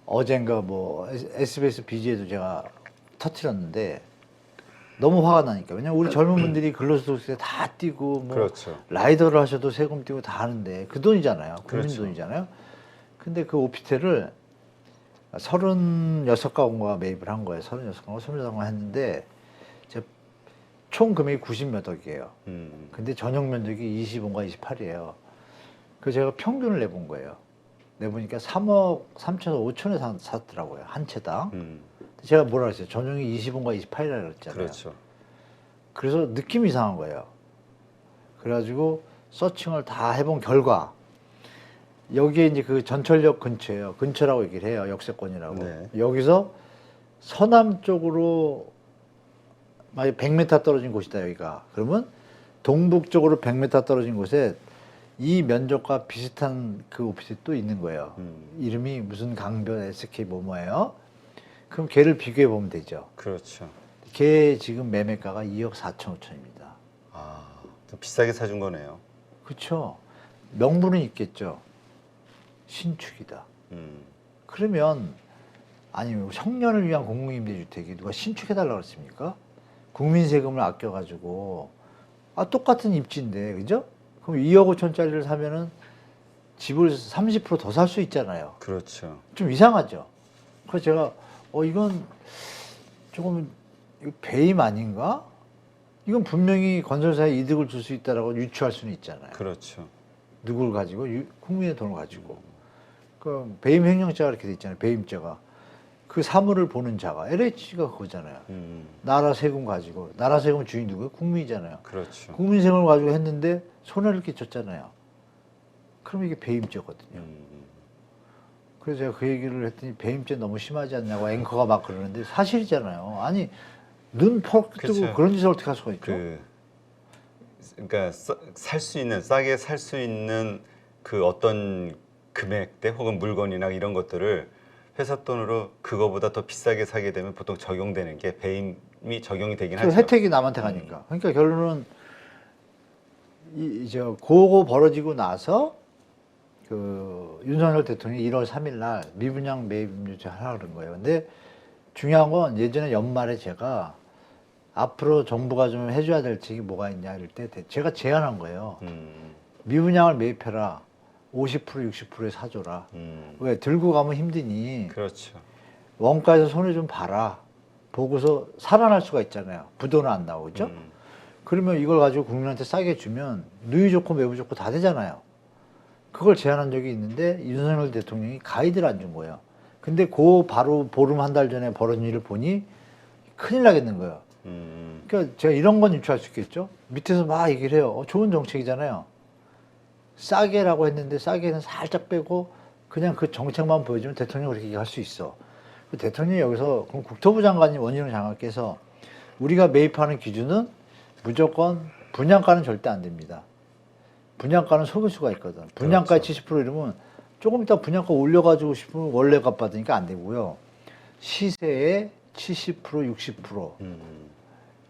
어젠가 뭐 SBS BG에도 제가 터뜨렸는데 너무 화가 나니까. 왜냐면 우리 젊은 분들이 근로소득세 다 띄고 뭐 그렇죠. 라이더를 하셔도 세금 띄고 다 하는데 그 돈이잖아요. 국민 그렇죠. 돈이잖아요. 근데 그 오피스텔을 36가구가 매입을 한 거예요. 36가구, 26가구 했는데 제가 총 금액이 90몇 억이에요. 근데 전용 면적이 25인가 28이에요. 그래서 제가 평균을 내본 거예요. 내보니까 3억 3천에서 5천에 샀더라고요. 한 채당. 제가 뭐라 그랬어요? 전용이 25인가 28이라 그랬잖아요. 그렇죠. 그래서 느낌이 이상한 거예요. 그래가지고 서칭을 다 해본 결과 여기에 이제 그 전철역 근처예요. 근처라고 얘기를 해요. 역세권이라고. 네. 여기서 서남 쪽으로 만약 100m 떨어진 곳이다 여기가. 그러면 동북쪽으로 100m 떨어진 곳에 이 면적과 비슷한 그 오피스이 또 있는 거예요. 이름이 무슨 강변 SK 뭐뭐예요. 그럼 걔를 비교해 보면 되죠. 그렇죠. 걔 지금 매매가가 2억 4천 5천입니다. 아, 좀 비싸게 사준 거네요. 그렇죠. 명분은 있겠죠. 신축이다. 그러면 아니 청년을 위한 공공임대주택이 누가 신축해달라고 그랬습니까? 국민 세금을 아껴가지고 똑같은 입지인데 그죠? 그럼 2억 5천짜리를 사면은 집을 30% 더 살 수 있잖아요. 그렇죠. 좀 이상하죠. 그래서 제가 이건 조금 이거 배임 아닌가? 이건 분명히 건설사에 이득을 줄 수 있다라고 유추할 수는 있잖아요. 그렇죠. 누굴 가지고? 국민의 돈을 가지고. 그 배임 횡령죄가 이렇게 돼 있잖아요. 배임죄가. 그 사물을 보는 자가 LH가 그거잖아요. 나라 세금 가지고. 나라 세금 주인 누구예요? 국민이잖아요. 그렇죠. 국민 세금을 가지고 했는데 손해를 끼쳤잖아요. 그럼 이게 배임죄거든요. 그래서 제가 그 얘기를 했더니 배임죄 너무 심하지 않냐고 앵커가 막 그러는데 사실이잖아요. 아니 눈 퍽 뜨고 그쵸. 그런 짓을 어떻게 할 수가 있죠? 그러니까 살 수 있는 싸게 살 수 있는 그 어떤 금액대 혹은 물건이나 이런 것들을 회사 돈으로 그거보다 더 비싸게 사게 되면 보통 적용되는 게 배임이 적용이 되긴 그 하죠. 혜택이 남한테 가니까. 그러니까 결론은 저 그거 벌어지고 나서 그 윤석열 대통령이 1월 3일 날 미분양 매입유죄 하라 그런 거예요. 근데 중요한 건 예전에 연말에 제가 앞으로 정부가 좀 해줘야 될 책이 뭐가 있냐 이럴 때 제가 제안한 거예요. 미분양을 매입해라. 50% 60%에 사줘라. 왜 들고 가면 힘드니 그렇죠. 원가에서 손해 좀 봐라. 보고서 살아날 수가 있잖아요. 부도는 안 나오죠. 그러면 이걸 가지고 국민한테 싸게 주면 누이 좋고 매부 좋고 다 되잖아요. 그걸 제안한 적이 있는데 윤석열 대통령이 가이드를 안 준 거예요. 근데 그 바로 보름 한 달 전에 벌어진 일을 보니 큰일 나겠는 거예요. 그러니까 제가 이런 건 유추할 수 있겠죠. 밑에서 막 얘기를 해요. 좋은 정책이잖아요. 싸게라고 했는데 싸게는 살짝 빼고 그냥 그 정책만 보여주면 대통령이 그렇게 얘기할 수 있어. 그 대통령이 여기서 그럼 국토부 장관님 원희룡 장관께서 우리가 매입하는 기준은 무조건 분양가는 절대 안 됩니다. 분양가는 속일 수가 있거든. 분양가 그렇죠. 70% 이러면 조금 이따 분양가 올려가지고 싶으면 원래 값 받으니까 안 되고요. 시세의 70% 60%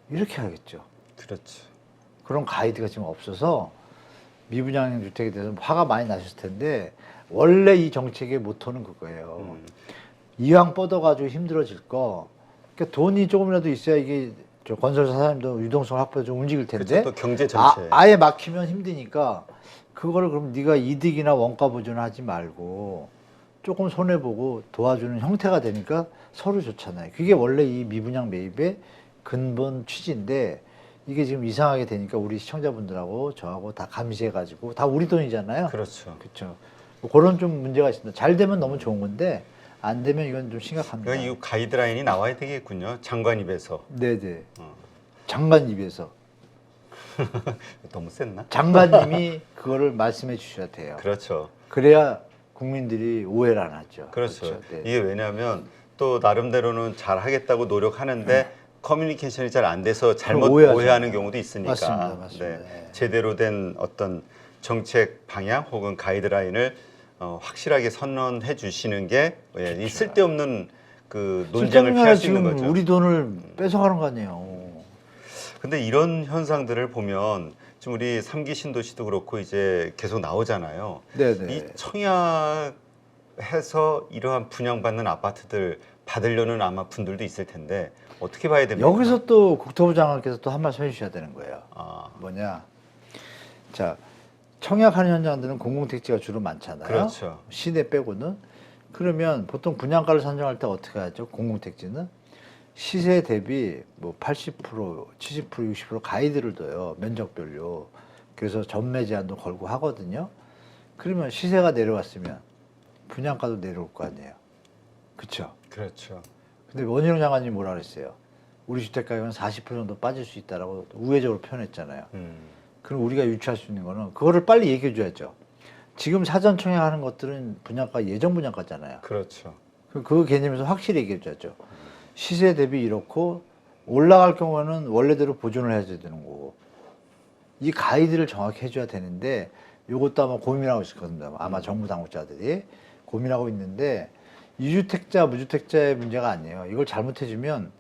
이렇게 하겠죠. 그렇죠. 그런 가이드가 지금 없어서 미분양 주택에 대해서 화가 많이 나셨을 텐데 원래 이 정책의 모토는 그거예요. 이왕 뻗어가지고 힘들어질 거, 그러니까 돈이 조금이라도 있어야 이게 저 건설사 사람도 유동성 확보에 좀 움직일 텐데 그렇죠. 또 경제 전체. 아예 막히면 힘드니까 그거를 그럼 네가 이득이나 원가 보존하지 말고 조금 손해 보고 도와주는 형태가 되니까 서로 좋잖아요. 그게 원래 이 미분양 매입의 근본 취지인데 이게 지금 이상하게 되니까 우리 시청자분들하고 저하고 다 감시해가지고 다 우리 돈이잖아요. 그렇죠. 그렇죠. 뭐 그런 좀 문제가 있습니다. 잘 되면 너무 좋은 건데 안 되면 이건 좀 심각합니다. 그러니까 이 가이드라인이 나와야 되겠군요. 장관 입에서. 네네. 장관 입에서 너무 셌나? 장관님이 그거를 말씀해 주셔야 돼요. 그렇죠. 그래야 국민들이 오해를 안 하죠. 그렇죠. 네. 이게 왜냐하면 또 나름대로는 잘 하겠다고 노력하는데 커뮤니케이션이 잘 안 돼서 잘못 오해하죠. 오해하는 경우도 있으니까. 맞습니다. 맞습니다. 네. 네. 제대로 된 어떤 정책 방향 혹은 가이드라인을 확실하게 선언해 주시는 게 이 쓸데없는 그 논쟁을 피할 수 있는 지금 거죠. 우리 돈을 뺏어가는 거 아니에요. 근데 이런 현상들을 보면 지금 우리 3기 신도시도 그렇고 이제 계속 나오잖아요. 네네. 이 청약해서 이러한 분양받는 아파트들 받으려는 아마 분들도 있을 텐데 어떻게 봐야 됩니까? 여기서 또 국토부 장관께서 또 한 말씀 해주셔야 되는 거예요. 뭐냐? 자, 청약하는 현장들은 공공택지가 주로 많잖아요. 그렇죠. 시내 빼고는. 그러면 보통 분양가를 선정할 때 어떻게 하죠? 공공택지는 시세 대비 뭐 80%, 70%, 60% 가이드를 둬요. 면적별로. 그래서 전매 제한도 걸고 하거든요. 그러면 시세가 내려왔으면 분양가도 내려올 거 아니에요. 그렇죠? 그렇죠. 근데 원희룡 장관님이 뭐라 그랬어요? 우리 주택 가격은 40% 정도 빠질 수 있다라고 우회적으로 표현했잖아요. 그럼 우리가 유추할 수 있는 거는 그거를 빨리 얘기해 줘야죠. 지금 사전 청약하는 것들은 분양가 예정 분양가잖아요. 그렇죠. 그 개념에서 확실히 얘기해줘야죠. 시세 대비 이렇고 올라갈 경우에는 원래대로 보존을 해야 되는 거고 이 가이드를 정확히 해줘야 되는데 이것도 아마 고민하고 있을 겁니다. 아마 정부 당국자들이 고민하고 있는데 유주택자, 무주택자의 문제가 아니에요. 이걸 잘못해주면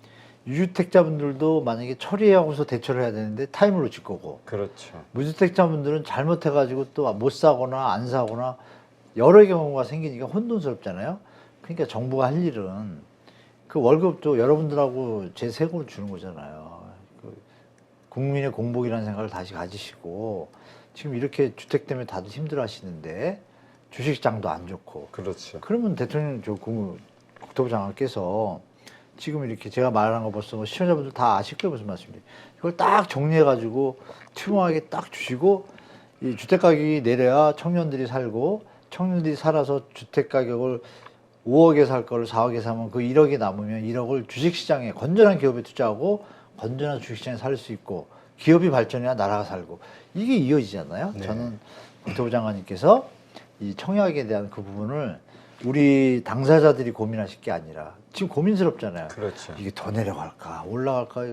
유주택자분들도 만약에 처리하고서 대처를 해야 되는데 타임을 놓칠 거고 그렇죠. 무주택자분들은 잘못해가지고 또 못 사거나 안 사거나 여러 경우가 생기니까 혼돈스럽잖아요. 그러니까 정부가 할 일은 그 월급도 여러분들하고 제 세금으로 주는 거잖아요. 그 국민의 공복이라는 생각을 다시 가지시고 지금 이렇게 주택 때문에 다들 힘들어 하시는데 주식장도 안 좋고 그렇죠. 그러면 대통령 국토부 장관께서 지금 이렇게 제가 말한 거 벌써 시청자분들 다 아실 거예요. 무슨 말씀인지. 이걸 딱 정리해가지고 투명하게 딱 주시고 이 주택 가격이 내려야 청년들이 살고 청년들이 살아서 주택 가격을 5억에 살 거를 4억에 사면 그 1억이 남으면 1억을 주식시장에 건전한 기업에 투자하고 건전한 주식시장에 살 수 있고 기업이 발전해야 나라가 살고 이게 이어지잖아요. 네. 저는 국토부 장관님께서 이 청약에 대한 그 부분을 우리 당사자들이 고민하실 게 아니라 지금 고민스럽잖아요. 그렇죠. 이게 더 내려갈까 올라갈까.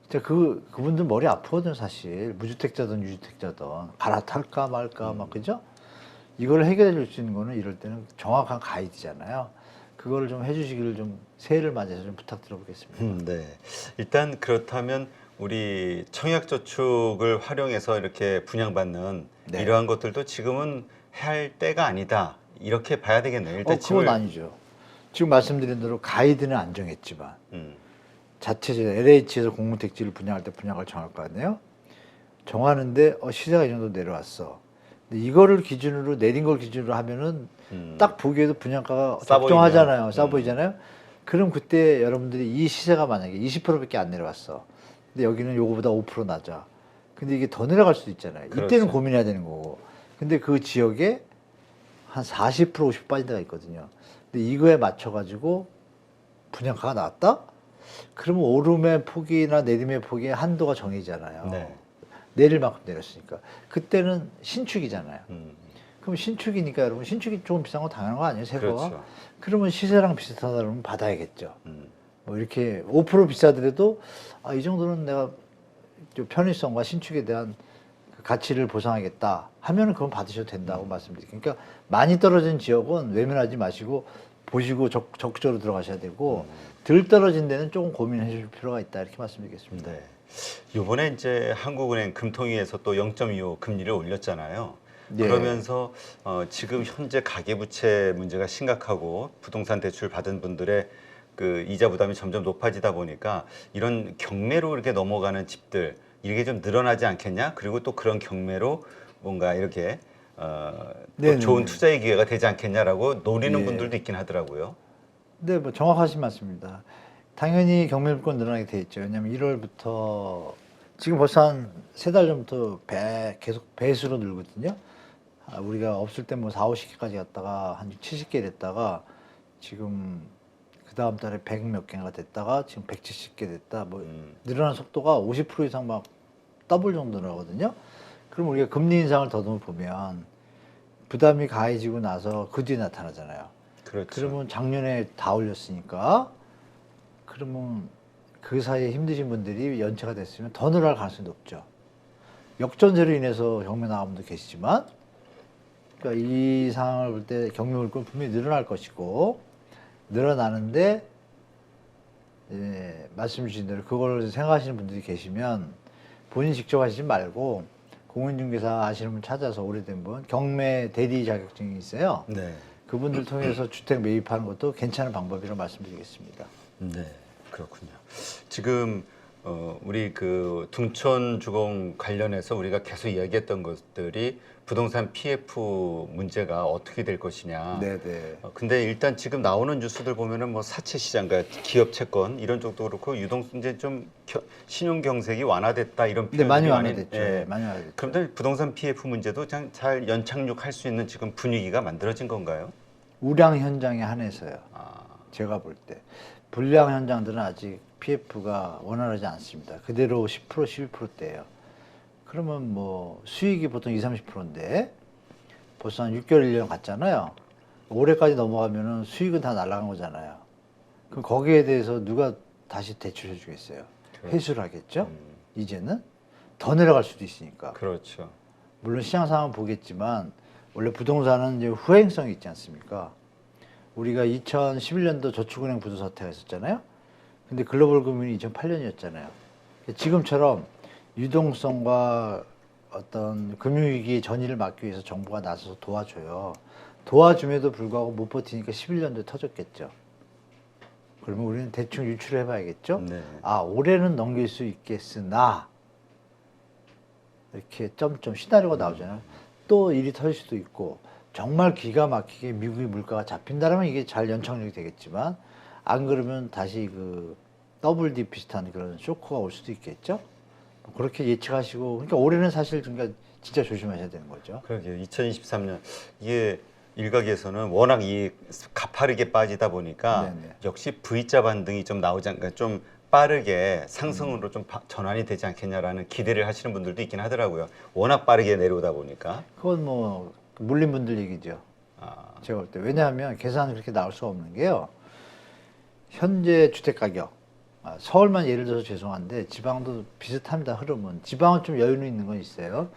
진짜 그분들 머리 아프거든 사실. 무주택자든 유주택자든 갈아탈까 말까 막 그죠? 이걸 해결해 줄 수 있는 거는 이럴 때는 정확한 가이드잖아요. 그거를 좀 해주시기를 좀 새해를 맞이해서 좀 부탁드려보겠습니다. 네. 일단 그렇다면 우리 청약저축을 활용해서 이렇게 분양받는 네. 이러한 것들도 지금은 할 때가 아니다. 이렇게 봐야 되겠네요. 일단 그건 아니죠. 지금 말씀드린 대로 가이드는 안 정했지만 자체적 LH에서 공무택지를 분양할 때 분양을 정할 거 아니에요? 정하는데 시세가 이 정도 내려왔어. 근데 이거를 기준으로 내린 걸 기준으로 하면은 딱 보기에도 분양가가 싸 적정하잖아요. 보이면. 싸 보이잖아요. 그럼 그때 여러분들이 이 시세가 만약에 20%밖에 안 내려왔어. 근데 여기는 요거보다 5% 낮아. 근데 이게 더 내려갈 수도 있잖아요. 이때는 그렇죠. 고민해야 되는 거고. 근데 그 지역에 한 40% 50% 빠진 데가 있거든요. 근데 이거에 맞춰가지고 분양가가 나왔다? 그러면 오름의 폭이나 내림의 폭의 한도가 정해지잖아요. 네. 내릴 만큼 내렸으니까. 그때는 신축이잖아요. 음, 그럼 신축이니까 여러분 신축이 조금 비싼 건 당연한 거 아니에요? 새거가? 그렇죠. 그러면 시세랑 비슷하다 그러면 받아야겠죠. 음, 뭐 이렇게 5% 비싸더라도 이 정도는 내가 좀 편의성과 신축에 대한 그 가치를 보상하겠다 하면은 그건 받으셔도 된다고 말씀드릴게요. 그러니까 많이 떨어진 지역은 외면하지 마시고 보시고 적극적으로 들어가셔야 되고 덜 떨어진 데는 조금 고민해 줄 필요가 있다 이렇게 말씀드리겠습니다. 네. 이번에 이제 한국은행 금통위에서 또 0.25 금리를 올렸잖아요. 네. 그러면서 지금 현재 가계부채 문제가 심각하고 부동산 대출 받은 분들의 그 이자 부담이 점점 높아지다 보니까 이런 경매로 이렇게 넘어가는 집들 이게 좀 늘어나지 않겠냐? 그리고 또 그런 경매로 뭔가 이렇게 또 좋은 투자의 기회가 되지 않겠냐라고 노리는 예. 분들도 있긴 하더라고요. 네, 뭐 정확하신 말씀입니다. 당연히 경매물건 늘어나게 돼 있죠. 왜냐하면 1월부터 지금 벌써 한 3달 전부터 계속 배수로 늘거든요. 우리가 없을 때 뭐 4, 50개까지 갔다가 한 70개 됐다가 지금 그 다음 달에 100 몇 개가 됐다가 지금 170개 됐다. 뭐 늘어나는 속도가 50% 이상 막 더블 정도 나거든요. 그럼 우리가 금리 인상을 더듬어 보면 부담이 가해지고 나서 그 뒤에 나타나잖아요. 그렇죠. 그러면 작년에 다 올렸으니까 그러면 그 사이에 힘드신 분들이 연체가 됐으면 더 늘어날 가능성이 높죠. 역전세로 인해서 경매 나온 분도 계시지만 그러니까 이 상황을 볼 때 경매 물건 분명히 늘어날 것이고 늘어나는데 말씀 주신 대로 그걸 생각하시는 분들이 계시면 본인 직접 하시지 말고 공인중개사 아시는 분 찾아서 오래된 분 경매 대리 자격증이 있어요. 네. 그분들 통해서 주택 매입하는 것도 괜찮은 방법이라고 말씀드리겠습니다. 네, 그렇군요. 지금 우리 그 둔촌주공 관련해서 우리가 계속 이야기했던 것들이 부동산 PF 문제가 어떻게 될 것이냐. 네네. 근데 일단 지금 나오는 뉴스들 보면은 뭐 사채 시장과 기업 채권 이런 쪽도 그렇고 유동 이제 좀 신용 경색이 완화됐다 이런 네, 표현이 많이 완화됐죠. 예. 많이 완화됐죠. 그런데 부동산 PF 문제도 잘 연착륙할 수 있는 지금 분위기가 만들어진 건가요? 우량 현장에 한해서요. 아, 제가 볼 때 불량 현장들은 아직 PF가 원활하지 않습니다. 그대로 10% 12%대예요. 그러면 뭐 수익이 보통 20, 30%인데 벌써 한 6개월, 1년 갔잖아요. 올해까지 넘어가면은 수익은 다 날아간 거잖아요. 그럼 거기에 대해서 누가 다시 대출해 주겠어요? 그렇죠. 회수를 하겠죠? 이제는 더 내려갈 수도 있으니까. 그렇죠. 물론 시장 상황 보겠지만 원래 부동산은 이제 후행성이 있지 않습니까? 우리가 2011년도 저축은행 부도 사태가 있었잖아요. 근데 글로벌 금융이 2008년이었잖아요. 지금처럼 유동성과 어떤 금융위기의 전이를 막기 위해서 정부가 나서서 도와줘요. 도와줌에도 불구하고 못 버티니까 11년도에 터졌겠죠. 그러면 우리는 대충 유추를 해봐야겠죠. 네. 아, 올해는 넘길 수 있겠으나 이렇게 점점 시나리오가 나오잖아요. 또 일이 터질 수도 있고 정말 기가 막히게 미국의 물가가 잡힌다면 이게 잘 연착륙이 되겠지만 안 그러면 다시 그 더블 D 비슷한 그런 쇼크가 올 수도 있겠죠. 그렇게 예측하시고 그러니까 올해는 사실 그러니까 진짜 조심하셔야 되는 거죠. 그러게요. 2023년 이게 일각에서는 워낙 이 가파르게 빠지다 보니까 네네. 역시 V자 반등이 좀 나오지 않을까, 좀 빠르게 상승으로 좀 전환이 되지 않겠냐라는 기대를 하시는 분들도 있긴 하더라고요. 워낙 빠르게 내려오다 보니까. 그건 뭐 물린 분들 얘기죠. 아, 제가 볼 때. 왜냐하면 계산이 그렇게 나올 수가 없는 게요. 현재 주택 가격, 서울만 예를 들어서 죄송한데 지방도 비슷합니다. 흐름은. 지방은 좀 여유는 있는 건 있어요.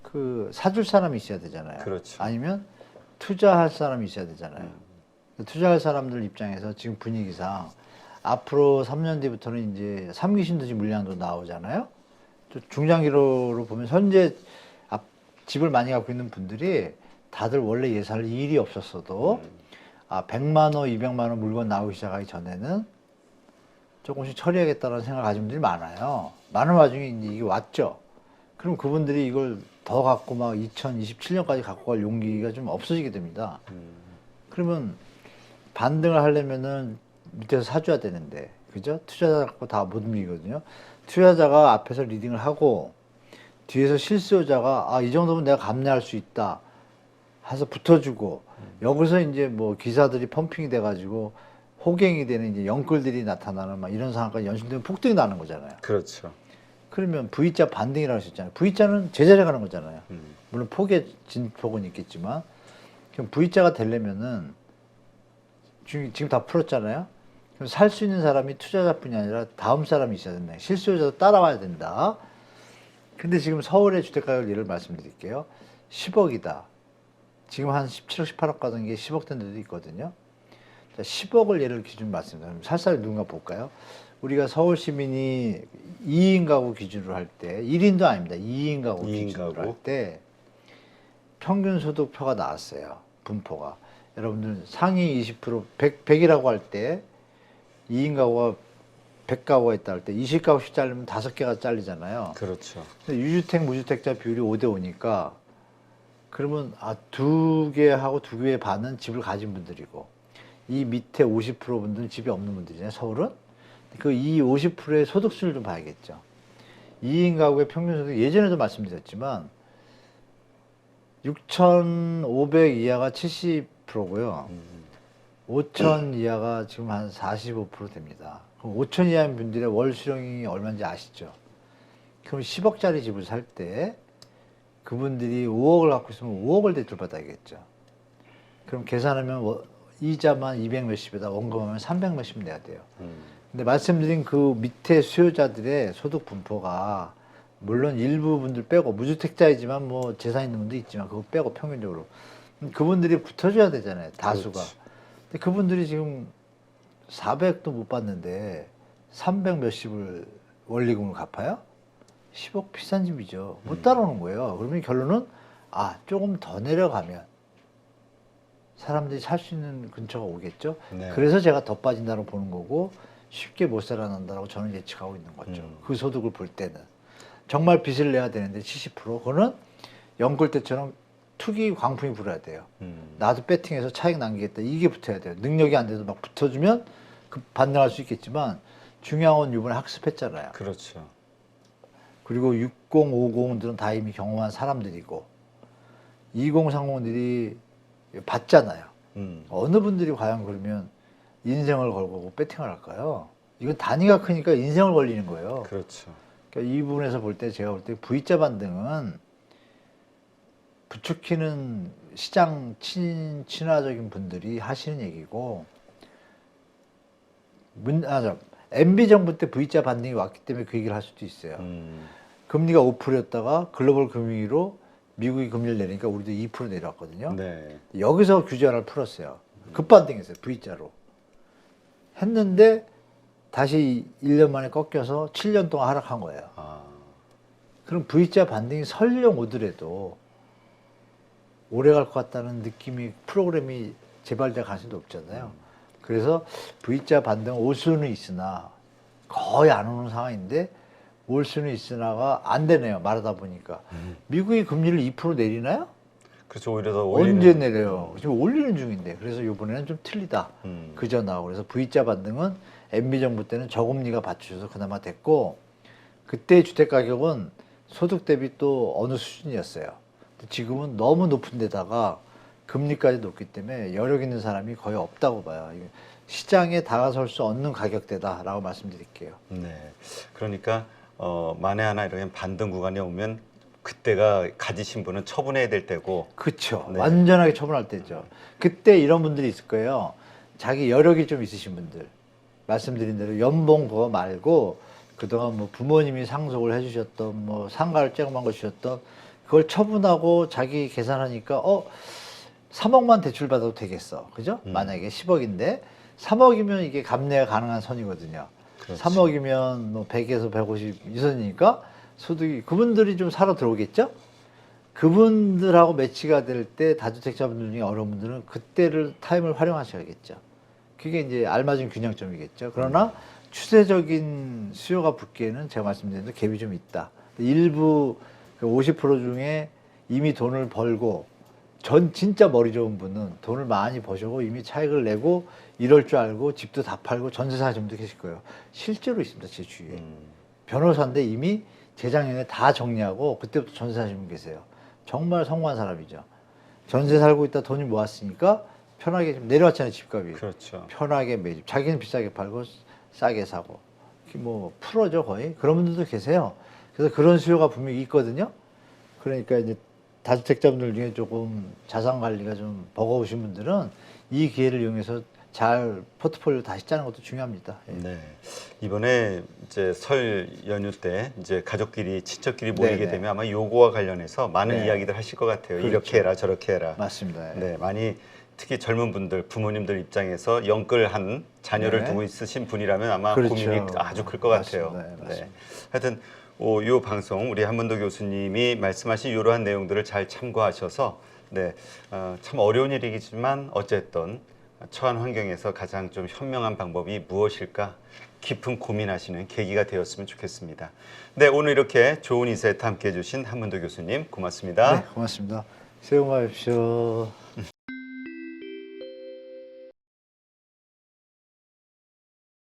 그 사줄 사람이 있어야 되잖아요. 그렇죠. 아니면 투자할 사람이 있어야 되잖아요. 투자할 사람들 입장에서 지금 분위기상 앞으로 3년 뒤부터는 이제 3기 신도시 물량도 나오잖아요. 또 중장기로 보면 현재 집을 많이 갖고 있는 분들이 다들 원래 예산을 일이 없었어도 100만 원, 200만 원 물건 나오기 시작하기 전에는 조금씩 처리하겠다는 생각을 가진 분들이 많아요. 많은 와중에 이제 이게 왔죠. 그럼 그분들이 이걸 더 갖고 막 2027년까지 갖고 갈 용기가 좀 없어지게 됩니다. 그러면 반등을 하려면은 밑에서 사줘야 되는데, 그죠? 투자자 갖고 다 못 움직이거든요. 투자자가 앞에서 리딩을 하고 뒤에서 실수요자가 이 정도면 내가 감내할 수 있다 해서 붙어주고 여기서 이제 뭐 기사들이 펌핑이 돼가지고 호갱이 되는 이제 영끌들이 나타나는 막 이런 상황까지 연출되면 폭등이 나는 거잖아요. 그렇죠. 그러면 V자 반등이라고 하셨잖아요. V자는 제자리 가는 거잖아요. 물론 폭의 진폭은 있겠지만 그럼 V자가 되려면은 지금 다 풀었잖아요. 그럼 살 수 있는 사람이 투자자뿐이 아니라 다음 사람이 있어야 된다. 실수요자도 따라와야 된다. 근데 지금 서울의 주택가격 예를 말씀드릴게요. 10억이다. 지금 한 17억, 18억 가던 게 10억 된 데도 있거든요. 자, 10억을 예를 기준 말씀드리면 살살 누군가 볼까요? 우리가 서울 시민이 2인 가구 기준으로 할 때 1인도 아닙니다. 2인 가구 2인 기준으로 가구. 할 때 평균 소득표가 나왔어요. 분포가. 여러분들 상위 20% 100이라고 할 때 2인 가구가 100가구가 있다 할 때 20가구씩 자르면 5개가 잘리잖아요. 그렇죠. 근데 유주택, 무주택자 비율이 5대 5니까 그러면 2개하고 2개의 반은 집을 가진 분들이고 이 밑에 50% 분들은 집이 없는 분들이잖아요. 서울은. 그 이 50%의 소득수를 좀 봐야겠죠. 2인 가구의 평균 소득 예전에도 말씀드렸지만 6,500 이하가 70%고요. 5,000 이하가 지금 한 45% 됩니다. 그럼 5,000 이하인 분들의 월 수령이 얼마인지 아시죠? 그럼 10억짜리 집을 살 때 그분들이 5억을 갖고 있으면 5억을 대출받아야겠죠. 그럼 계산하면 이자만 200 몇십에다 원금하면 300 몇십 내야 돼요. 근데 말씀드린 그 밑에 수요자들의 소득 분포가 물론 일부 분들 빼고 무주택자이지만 뭐 재산 있는 분도 있지만 그거 빼고 평균적으로 그분들이 붙어줘야 되잖아요. 다수가. 그렇지. 근데 그분들이 지금 400도 못 받는데 300 몇십을 원리금을 갚아요? 10억 비싼 집이죠. 못 따라오는 거예요. 그러면 결론은 조금 더 내려가면 사람들이 살 수 있는 근처가 오겠죠. 네. 그래서 제가 더 빠진다고 보는 거고 쉽게 못 살아난다고 저는 예측하고 있는 거죠. 그 소득을 볼 때는. 정말 빚을 내야 되는데 70% 그거는 영끌 때처럼 투기 광풍이 불어야 돼요. 나도 배팅해서 차익 남기겠다. 이게 붙어야 돼요. 능력이 안 돼도 막 붙어주면 그 반등할 수 있겠지만 중요한 건 이번에 학습했잖아요. 그렇죠. 그리고 60, 50들은 다 이미 경험한 사람들이고 20, 30들이 봤잖아요. 어느 분들이 과연 그러면 인생을 걸고 배팅을 할까요? 이건 단위가 크니까 인생을 걸리는 거예요. 그렇죠. 그러니까 이 부분에서 볼 때 제가 볼 때 V자 반등은 부추기는 시장 친화적인 분들이 하시는 얘기고 MB 정부 때 V자 반등이 왔기 때문에 그 얘기를 할 수도 있어요. 금리가 5%였다가 글로벌 금융위로 미국이 금리를 내리니까 우리도 2% 내려왔거든요. 네. 여기서 규제 하나를 풀었어요. 급반등했어요. V자로. 했는데 다시 1년 만에 꺾여서 7년 동안 하락한 거예요. 아, 그럼 V자 반등이 설령 오더라도 오래 갈 것 같다는 느낌이 프로그램이 재발될 가능성이 높잖아요. 그래서 V자 반등 올 수는 있으나 거의 안 오는 상황인데 올 수는 있으나가 안 되네요. 말하다 보니까. 미국이 금리를 2% 내리나요? 그렇죠. 오히려 더 올리는. 언제 내려요? 지금 올리는 중인데. 그래서 이번에는 좀 틀리다. 음. 그저 나오고. 그래서 V자 반등은 MB 정부 때는 저금리가 받쳐줘서 그나마 됐고 그때 주택 가격은 소득 대비 또 어느 수준이었어요. 근데 지금은 너무 높은 데다가 금리까지 높기 때문에 여력 있는 사람이 거의 없다고 봐요. 이게 시장에 다가설 수 없는 가격대다라고 말씀드릴게요. 네. 그러니까 만에 하나 이렇게 반등 구간에 오면 그때가 가지신 분은 처분해야 될 때고. 그렇죠. 네. 완전하게 처분할 때죠. 그때 이런 분들이 있을 거예요. 자기 여력이 좀 있으신 분들. 말씀드린 대로 연봉 그거 말고 그동안 뭐 부모님이 상속을 해주셨던 뭐 상가를 쬐그만 거 주셨던 그걸 처분하고 자기 계산하니까 3억만 대출 받아도 되겠어. 그죠? 만약에 10억인데 3억이면 이게 감내가 가능한 선이거든요. 그렇지. 3억이면 뭐 100에서 150 이 선이니까 소득이 그분들이 좀 살아 들어오겠죠? 그분들하고 매치가 될 때 다주택자분들 중에 어려운 분들은 그때를 타임을 활용하셔야겠죠. 그게 이제 알맞은 균형점이겠죠. 그러나 추세적인 수요가 붙기에는 제가 말씀드린 대로 갭이 좀 있다. 일부 50% 중에 이미 돈을 벌고 진짜 머리 좋은 분은 돈을 많이 버시고 이미 차익을 내고 이럴 줄 알고 집도 다 팔고 전세 사시는 분도 계실 거예요. 실제로 있습니다. 제 주위에. 변호사인데 이미 재작년에 다 정리하고 그때부터 전세 사시는 분 계세요. 정말 성공한 사람이죠. 전세 살고 있다 돈이 모았으니까 편하게 좀 내려왔잖아요. 집값이. 그렇죠. 편하게 매집. 자기는 비싸게 팔고 싸게 사고. 뭐 프로죠 거의. 그런 분들도 계세요. 그래서 그런 수요가 분명히 있거든요. 그러니까 이제 다주택자분들 중에 조금 자산 관리가 좀 버거우신 분들은 이 기회를 이용해서 잘 포트폴리오 다시 짜는 것도 중요합니다. 예. 네. 이번에 이제 설 연휴 때 이제 가족끼리 친척끼리 모이게 네네. 되면 아마 요거와 관련해서 많은 네. 이야기들 하실 것 같아요. 그렇죠. 이렇게 해라 저렇게 해라. 맞습니다. 예. 네, 많이 특히 젊은 분들, 부모님들 입장에서 영끌한 자녀를 네. 두고 있으신 분이라면 아마 그렇죠. 고민이 아주 클 것 같아요. 맞습니다. 네, 맞습니다. 하여튼 요 방송 우리 한문도 교수님이 말씀하신 이러한 내용들을 잘 참고하셔서 참 어려운 일이지만 어쨌든 처한 환경에서 가장 좀 현명한 방법이 무엇일까 깊은 고민하시는 계기가 되었으면 좋겠습니다. 네, 오늘 이렇게 좋은 인사이트 함께해 주신 한문도 교수님 고맙습니다. 네, 고맙습니다. 새해 복 많이 받으십시오.